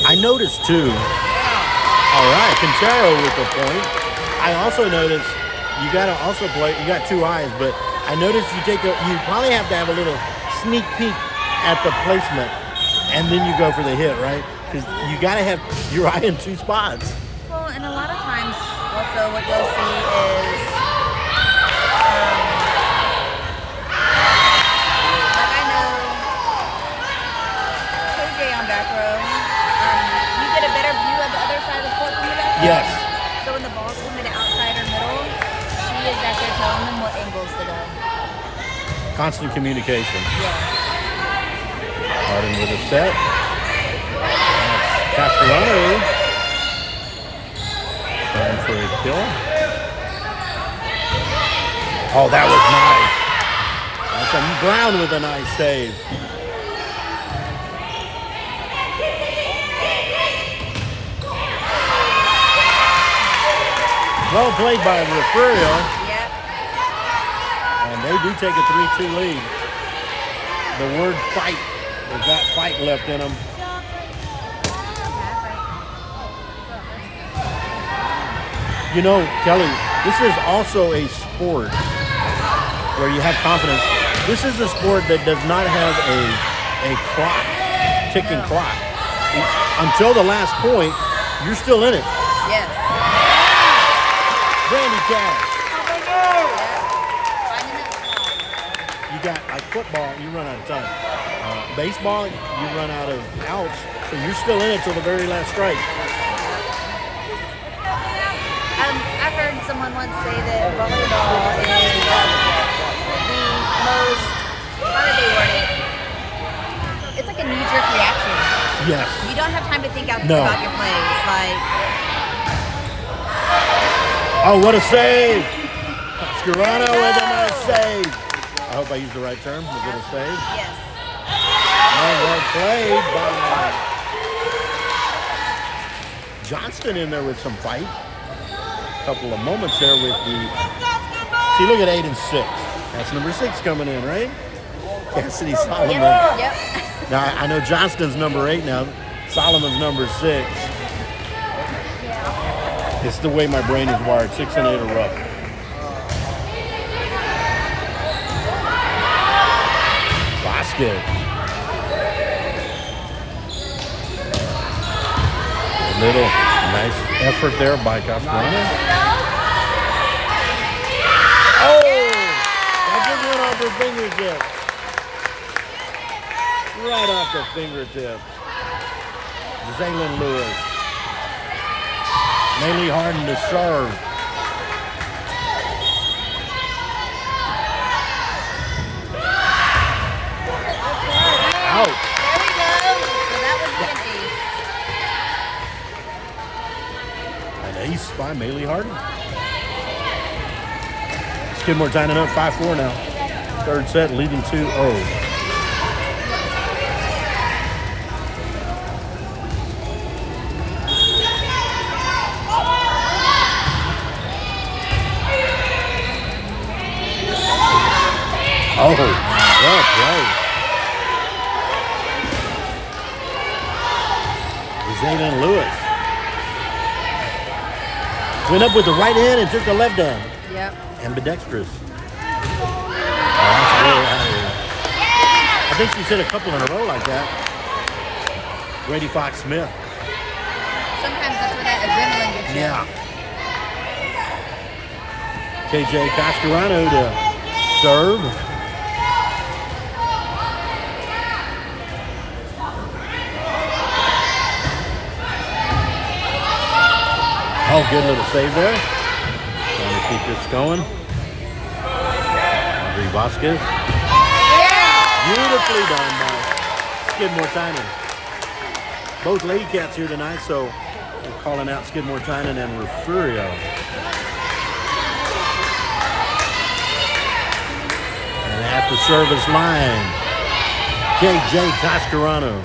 I noticed too. All right, Quintero with the point. I also noticed you got to also play. You got 2 eyes, but I noticed you probably have to have a little sneak peek at the placement, and then you go for the hit, right? Because you got to have your eye in 2 spots. well, and a lot of times also what you'll see is like I know KJ on back row, you get a better view of the other side of the court from the back row. Yes. So when the ball's coming to outside or middle, she is back there telling them what angles to go. Constant communication. Yes. Harden with a set. Cascarano trying for a kill. Oh, that was nice. That's a Brown with a nice save. Well played by Refugio, Yep. and they do take a 3-2 lead. The word fight, they've got fight left in them. You know, Kelly, this is also a sport where you have confidence. This is a sport that does not have a clock, ticking clock. Until the last point, you're still in it. Yes. Brandy Cash. Finding that spot. You got, like football, you run out of time. Baseball, you run out of outs, so you're still in it till the very last strike. I've heard someone once say that volleyball is the most, how did they word it? It's like a knee-jerk reaction. Yes. You don't have time to think about your plays. Like, Oh, what a save! Scarano with a nice save. I hope I used the right term. Was it a save? yes. Well played by Johnston in there with some fight. A couple of moments there with the... See, look at 8 and 6. That's number 6 coming in, right? Cassidy Solomon. Yep. Now, I know Johnston's number 8 now. Solomon's number 6. It's the way my brain is wired. 6 and 8 are rough. Vasquez. A little nice effort there by Cascarano. Oh! That just went off her fingertips. Right off the fingertips. Zaylin Lewis. Maylee Harden to serve. Out. There we go. So that would be an ace. ace by Maylee Harden. Skidmore tying it up 5-4 now. Third set leading 2-0. Oh, well played. Zayden Lewis went up with the right hand and took the left hand. Yep. Ambidextrous. Oh, that's really high. I think she's hit a couple in a row like that. Grady Fox Smith. Sometimes that's where that adrenaline gets you. Yeah. KJ Cascarano to serve. Oh, good little save there. Trying to keep this going. Andre Vasquez. Beautifully done by Skidmore Tynan. Both Lady Cats here tonight, so we're calling out Skidmore Tynan and Refugio. And at the service line, KJ Cascarano.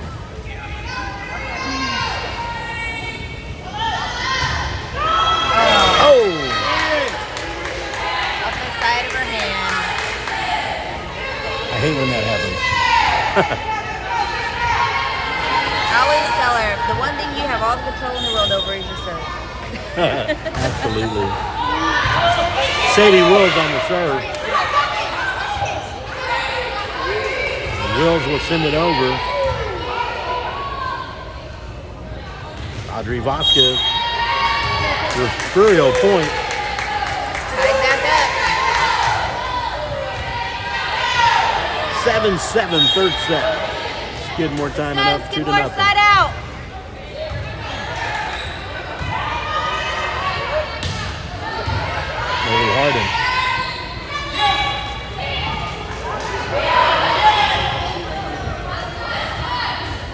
I hate when that happens. I always tell her, the one thing you have all the control in the world over is your serve. Absolutely. Sadie Wills on the serve. Wills will send it over. Audrey Vasquez. Refugio point. Tied back up. 7-7 third set. Skidmore tying it up 2-0. Side out. Maylee Harden.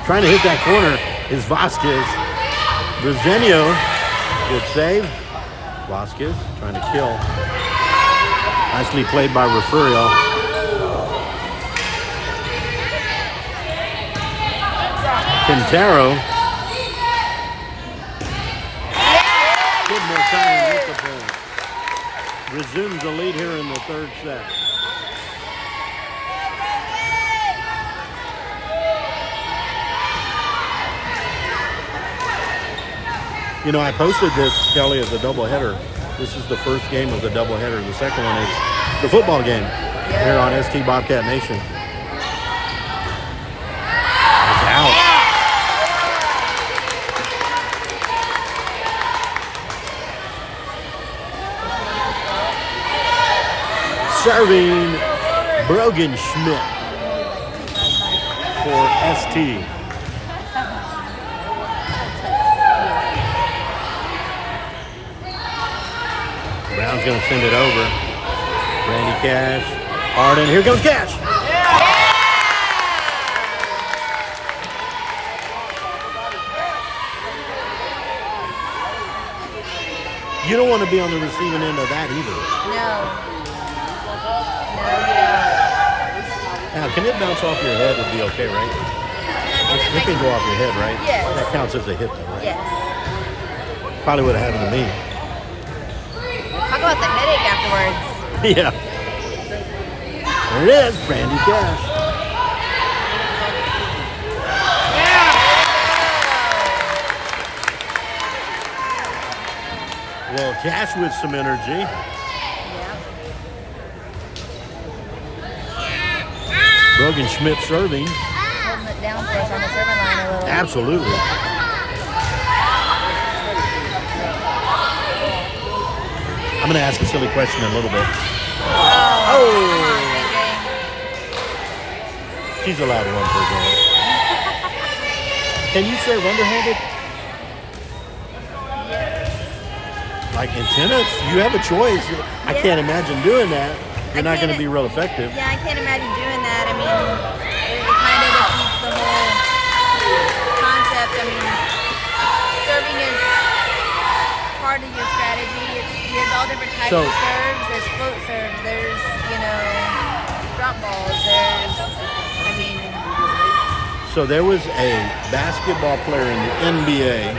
Trying to hit that corner is Vasquez. Brezenio, good save. Vasquez trying to kill. Nicely played by Refugio. Quintero. Skidmore tying with the point. Resumes the lead here in the third set. You know, I posted this, Kelly, as a doubleheader. This is the first game of the doubleheader. The second one is the football game here on ST Bobcat Nation. It's out. Serving Brogan Schmidt for ST. Brown's going to send it over. Randy Cash. Arden. Here comes Cash. You don't want to be on the receiving end of that either. No. Now, can it bounce off your head? It'd be okay, right? It can go off your head, right? Yes. That counts as a hit, though, right? Yes. Probably would have happened to me. Talk about the headache afterwards. Yeah. There it is, Brandy Cash. Well, Cash with some energy. Brogan Schmidt serving. Holding it down for us on the serving line a little. Absolutely. I'm going to ask a silly question in a little bit. Oh. Come on, KJ. She's allowed one per game. Can you serve underhanded? Like in tennis, you have a choice. I can't imagine doing that. You're not going to be real effective. Yeah, I can't imagine doing that. I mean, it kind of defeats the whole concept. I mean, serving is part part of your strategy. There's all different types So- of serves. There's float serves. There's, drop balls. So there was a basketball player in the NBA.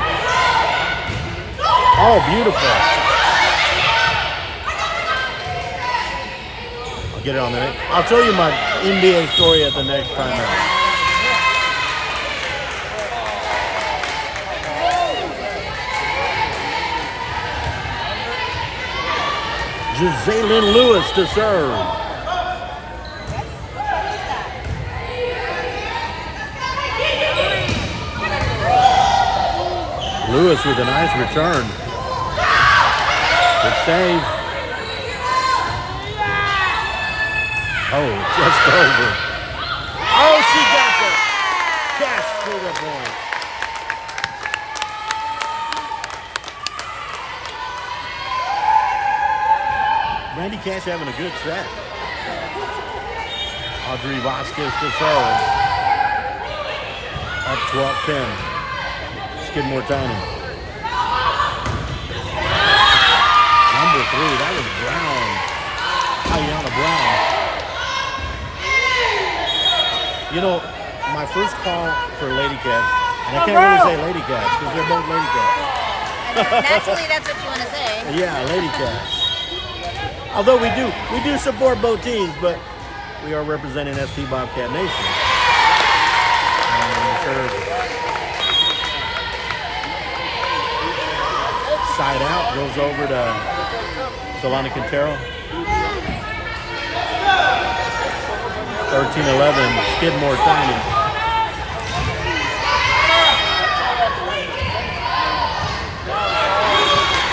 Oh, beautiful. I'll get it on the next. I'll tell you my NBA story at the next time out. Jalen Lewis to serve. Lewis with a nice return. Good save. Oh, just over. Oh, she got the cash for the point. Randy Cash having a good set. Audrey Vasquez to serve. Up 12-10. Skidmore Tiny. Number 3, that was Brown. Ayana Brown. My first call for Lady Cats, and I can't really say Lady Cats because they're both Lady Cats. Naturally, that's what you want to say. Yeah, Lady Cats. Although we do support both teams, but we are representing ST Bobcat Nation. Side out, goes over to Solana Quintero. 13-11, Skidmore Tiny.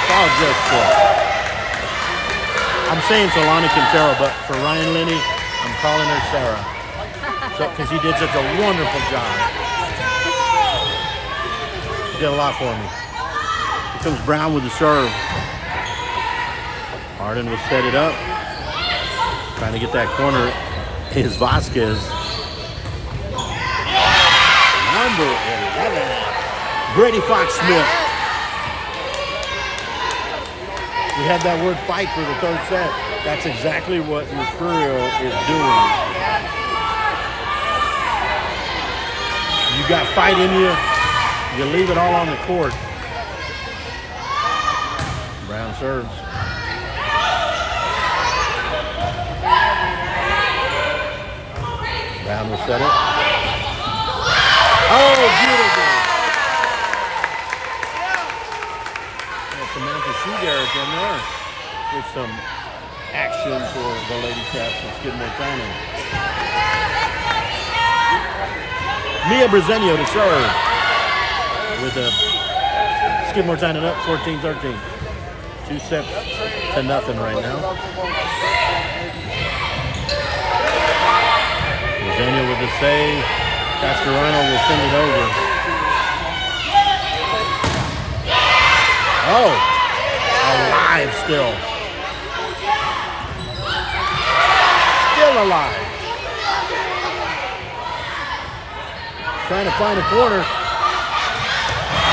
Foul just short. I'm saying Solana Quintero, but for Ryan Linney, I'm calling her Sarah. Because he did such a wonderful job. He did a lot for me. Here comes Brown with the serve. Arden will set it up. Trying to get that corner is Vasquez. Number 11, Brady Fox-Smith. We had that word fight for the third set. That's exactly what Refugio is doing. You got fight in you, you leave it all on the court. Brown serves. Brown will set it. Oh, beautiful. Samantha Shoegarrett in there with some action for the Lady Cats of Skidmore Tiny. Mia Brezenio to serve with the Skidmore Tiny up 14-13. 2 sets to nothing right now. Brezenio with the save. Cascarano will send it over. Oh, alive still. Still alive. Trying to find a corner.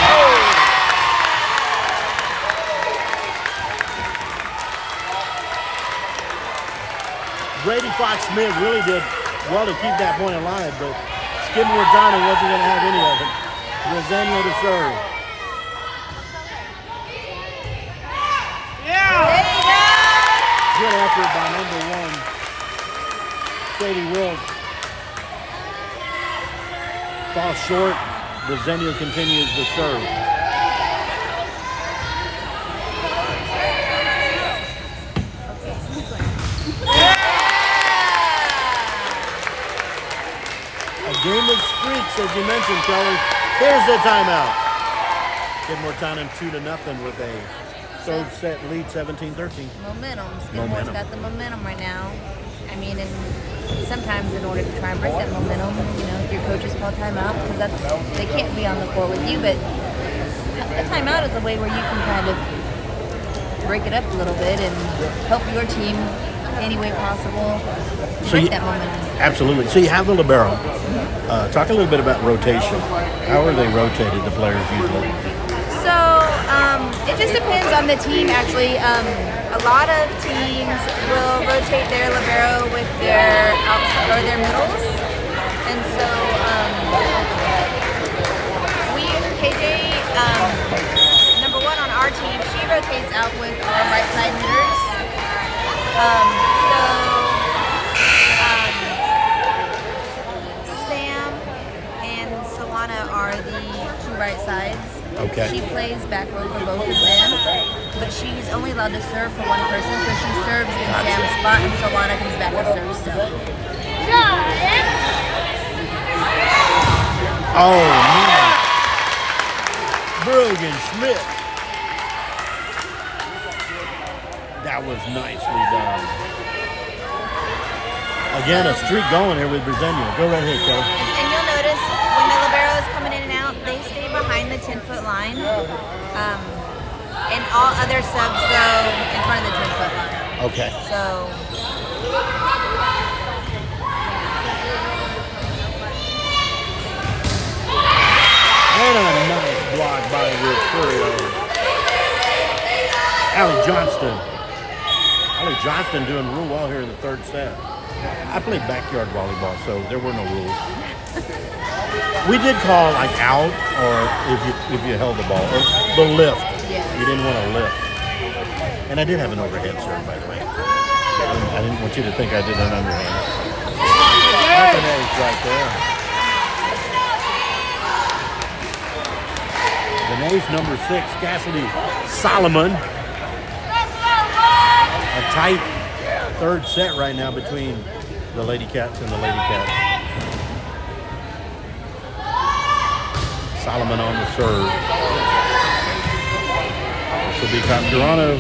Oh. Brady Fox-Smith really did well to keep that point alive, but Skidmore Tiny wasn't going to have any of it. Rosanio to serve. Good effort by number 1, Sadie Wills. Falls short. Brezenio continues to serve. A game of streaks, as you mentioned, Kelly. Here's the timeout. Skidmore Tiny 2-0 with a third set lead, 17-13. Momentum. Skidmore's got the momentum right now. I mean, and sometimes in order to try and break that momentum, your coaches call timeout because they can't be on the court with you. But a timeout is a way where you can kind of break it up a little bit and help your team any way possible break that momentum. Absolutely. So you have the libero. Talk a little bit about rotation. How are they rotated, the players usually? So It just depends on the team, actually. A lot of teams will rotate their libero with their outside or their middles, and so KJ, number one on our team, she rotates out with our right side hitters. Sam and Solana are the two right sides. Okay. She plays back row for both of them, but she's only allowed to serve for one person, so she serves in Sam's spot, and Solana comes back to serve still. Oh, man. Brogan Schmidt. That was nicely done. Again, a streak going here with Virginia. Go right ahead, Kelly. And you'll notice when the libero is coming in and out, they stay behind the 10-foot line. And all other subs go in front of the 10-foot line. Okay. So, And a nice block by Refugio. Allie Johnston doing real well here in the third set. I played backyard volleyball, so there were no rules. We did call like out, or if you held the ball, or the lift. Yes. You didn't want to lift. And I did have an overhead serve, by the way. I didn't want you to think I did an underhand. That's an ace right there. An ace number 6, Cassidy Solomon. A tight third set right now between the Lady Cats and the Lady Cats. Solomon on the serve. This will be Cascarano.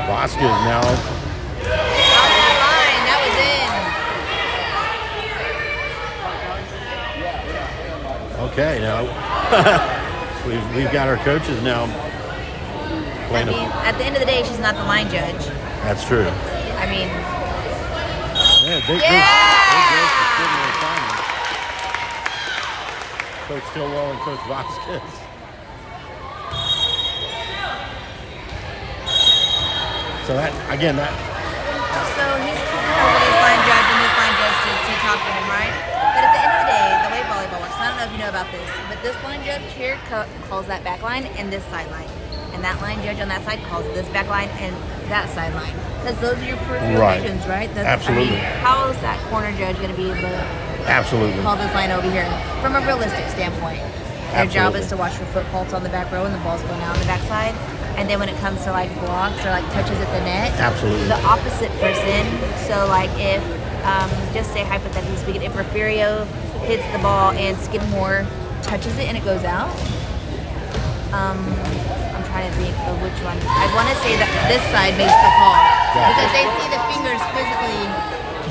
Vasquez now. that was in. Okay, now we've got our coaches now I playing. mean, at the end of the day, she's not the line judge. That's true. I mean, Yeah, big Coach Stillwell and Coach Vasquez. So that again, that so he's calling over this line judge and this line judge to talk to him, right? But at the end of the day, the way volleyball works, I don't know if you know about this, but this line judge here calls that back line and this sideline. And that line judge on that side calls this back line and that sideline. Because those are your peripheral Right. visions, right? Absolutely. I mean, how is that corner judge going to be able to absolutely. call this line over here from a realistic standpoint? Their job Absolutely. is to watch for foot faults on the back row and the ball's going out on the backside. And then when it comes to like blocks or like touches at the net, Absolutely. the opposite person. So like if, just say hypothetically speaking, if Refugio hits the ball and Skidmore touches it and it goes out, I'm trying to think of which one. I want to say that this side makes the call because they see the fingers physically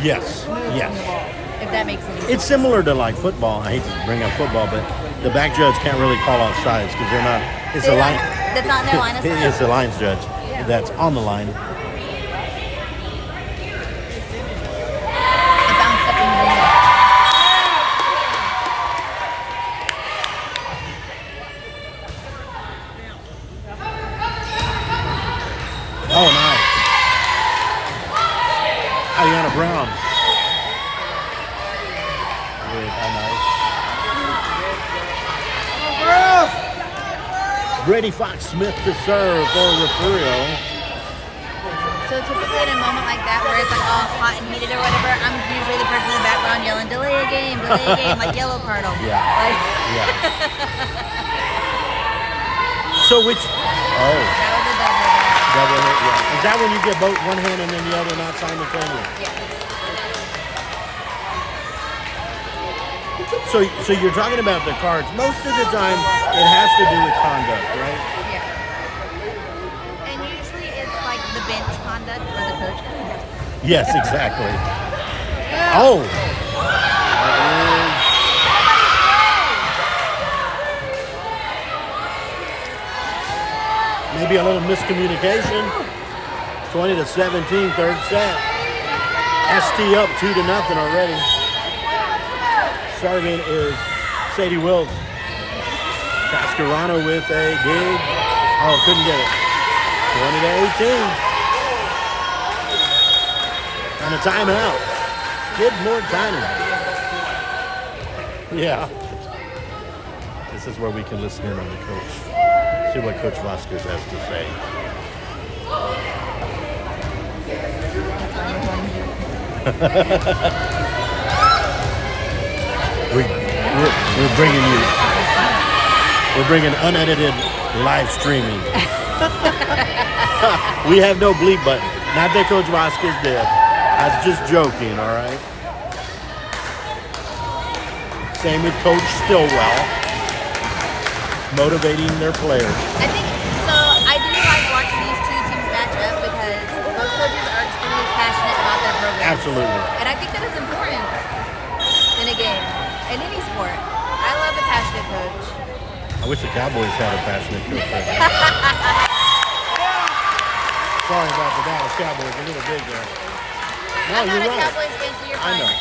Yes. move from the Yes. ball. If that makes any sense. It's similar to like football. I hate to bring up football, but the back judge can't really call off sides because they're not. It's a line. That's not their line of sight. It's the lines judge that's on the line. It bounced up in the ring. Oh, nice. Ariana Brown. With a nice. Brady Fox Smith to serve for Refugio. So typically in a moment like that where it's like all hot and heated or whatever, I'm usually the person in the background yelling, delay a game, like yellow card 'em. Yeah. Like, Yeah. So which? Oh, that was a double there. double hit. Yeah. Is that when you get both one hand and then the other not simultaneous? Yeah. So you're talking about the cards. Most of the time, it has to do with conduct, right? Yeah. And usually it's like the bench conduct or the coach conduct. Yes, exactly. Oh. Maybe a little miscommunication. 20-17, third set. ST up 2-0 already. Serving is Sadie Wills. Cascarano with a dig. Oh, couldn't get it. 20-18. And a timeout. Skidmore Tiny. Yeah. This is where we can listen in on the coach. See what Coach Vasquez has to say. We're bringing you. We're bringing unedited live streaming. We have no bleep button. Not that Coach Vasquez did. I was just joking, all right? Same with Coach Stillwell. Motivating their players. I think so. I do like watching these two teams match up because both coaches are extremely passionate about their program. Absolutely. And I think that is important in a game, in any sport. I love a passionate coach. I wish the Cowboys had a passionate coach. Sorry about the Dallas Cowboys, a little big there. No, I'm you're not a right. Cowboys fan, so you're I fine. know.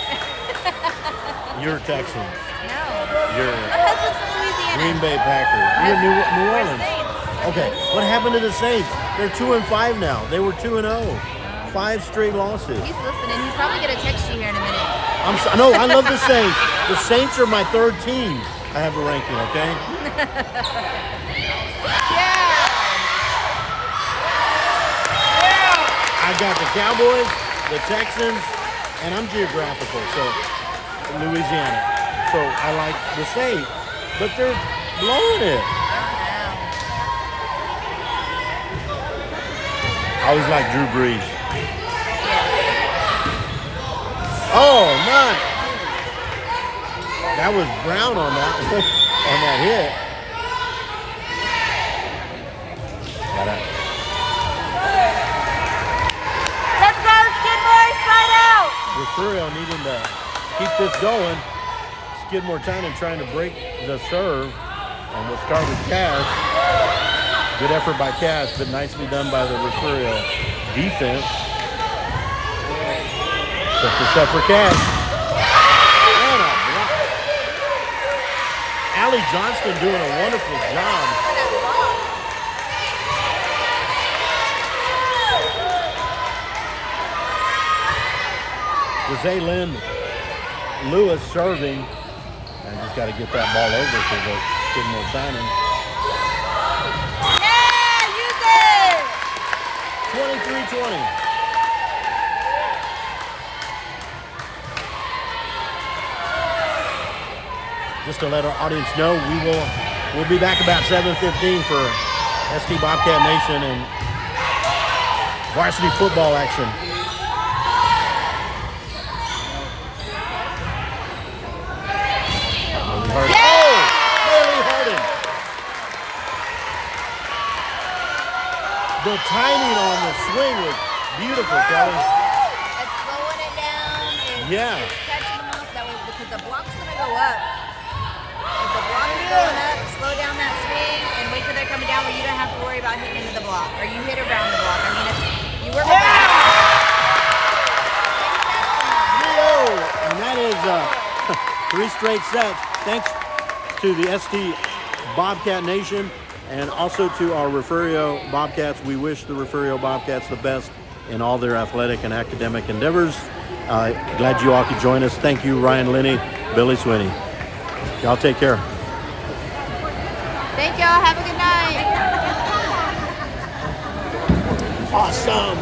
You're Texans. No. You're My husband's from Louisiana. Green Bay Packers. You're New Orleans. Saints. Okay, what happened to the Saints? They're 2-5 now. They were 2-0. 5 straight losses. He's listening. He's probably going to text you here in a minute. No, I love the Saints. The Saints are my third team. I have a ranking, okay? I got the Cowboys, the Texans, and I'm geographical, so Louisiana. So I like the Saints, but they're blowing it. I always like Drew Brees. Oh, my. That was Brown on that on that hit. Got it. Let's go, Skidmore, side out. Refugio needing to keep this going. Skidmore Tynan trying to break the serve. And we'll start with Cash. Good effort by Cash, but nicely done by the Refugio defense. Set this up for Cash. And a block. Allie Johnston doing a wonderful job. Jose Lynn Lewis serving. I just got to get that ball over to the Skidmore Tynan. Yeah, use it! 23-20. Just to let our audience know, we'll be back about 7:15 for ST Bobcat Nation and varsity football action. Bailey Harden. The timing on the swing was beautiful, Kelly. It's slowing it down. Yeah. It's catching them off that way because the block's going to go up. If the block is going up, slow down that swing and wait till they're coming down where you don't have to worry about hitting into the block or you hit around the block. I mean, you work with And that is 3 straight sets. Thanks to the ST Bobcat Nation and also to our Refugio Bobcats. We wish the Refugio Bobcats the best in all their athletic and academic endeavors. Glad you all could join us. Thank you, Ryan Linney, Billy Swinney. Y'all take care. Thank y'all. Have a good night. Awesome.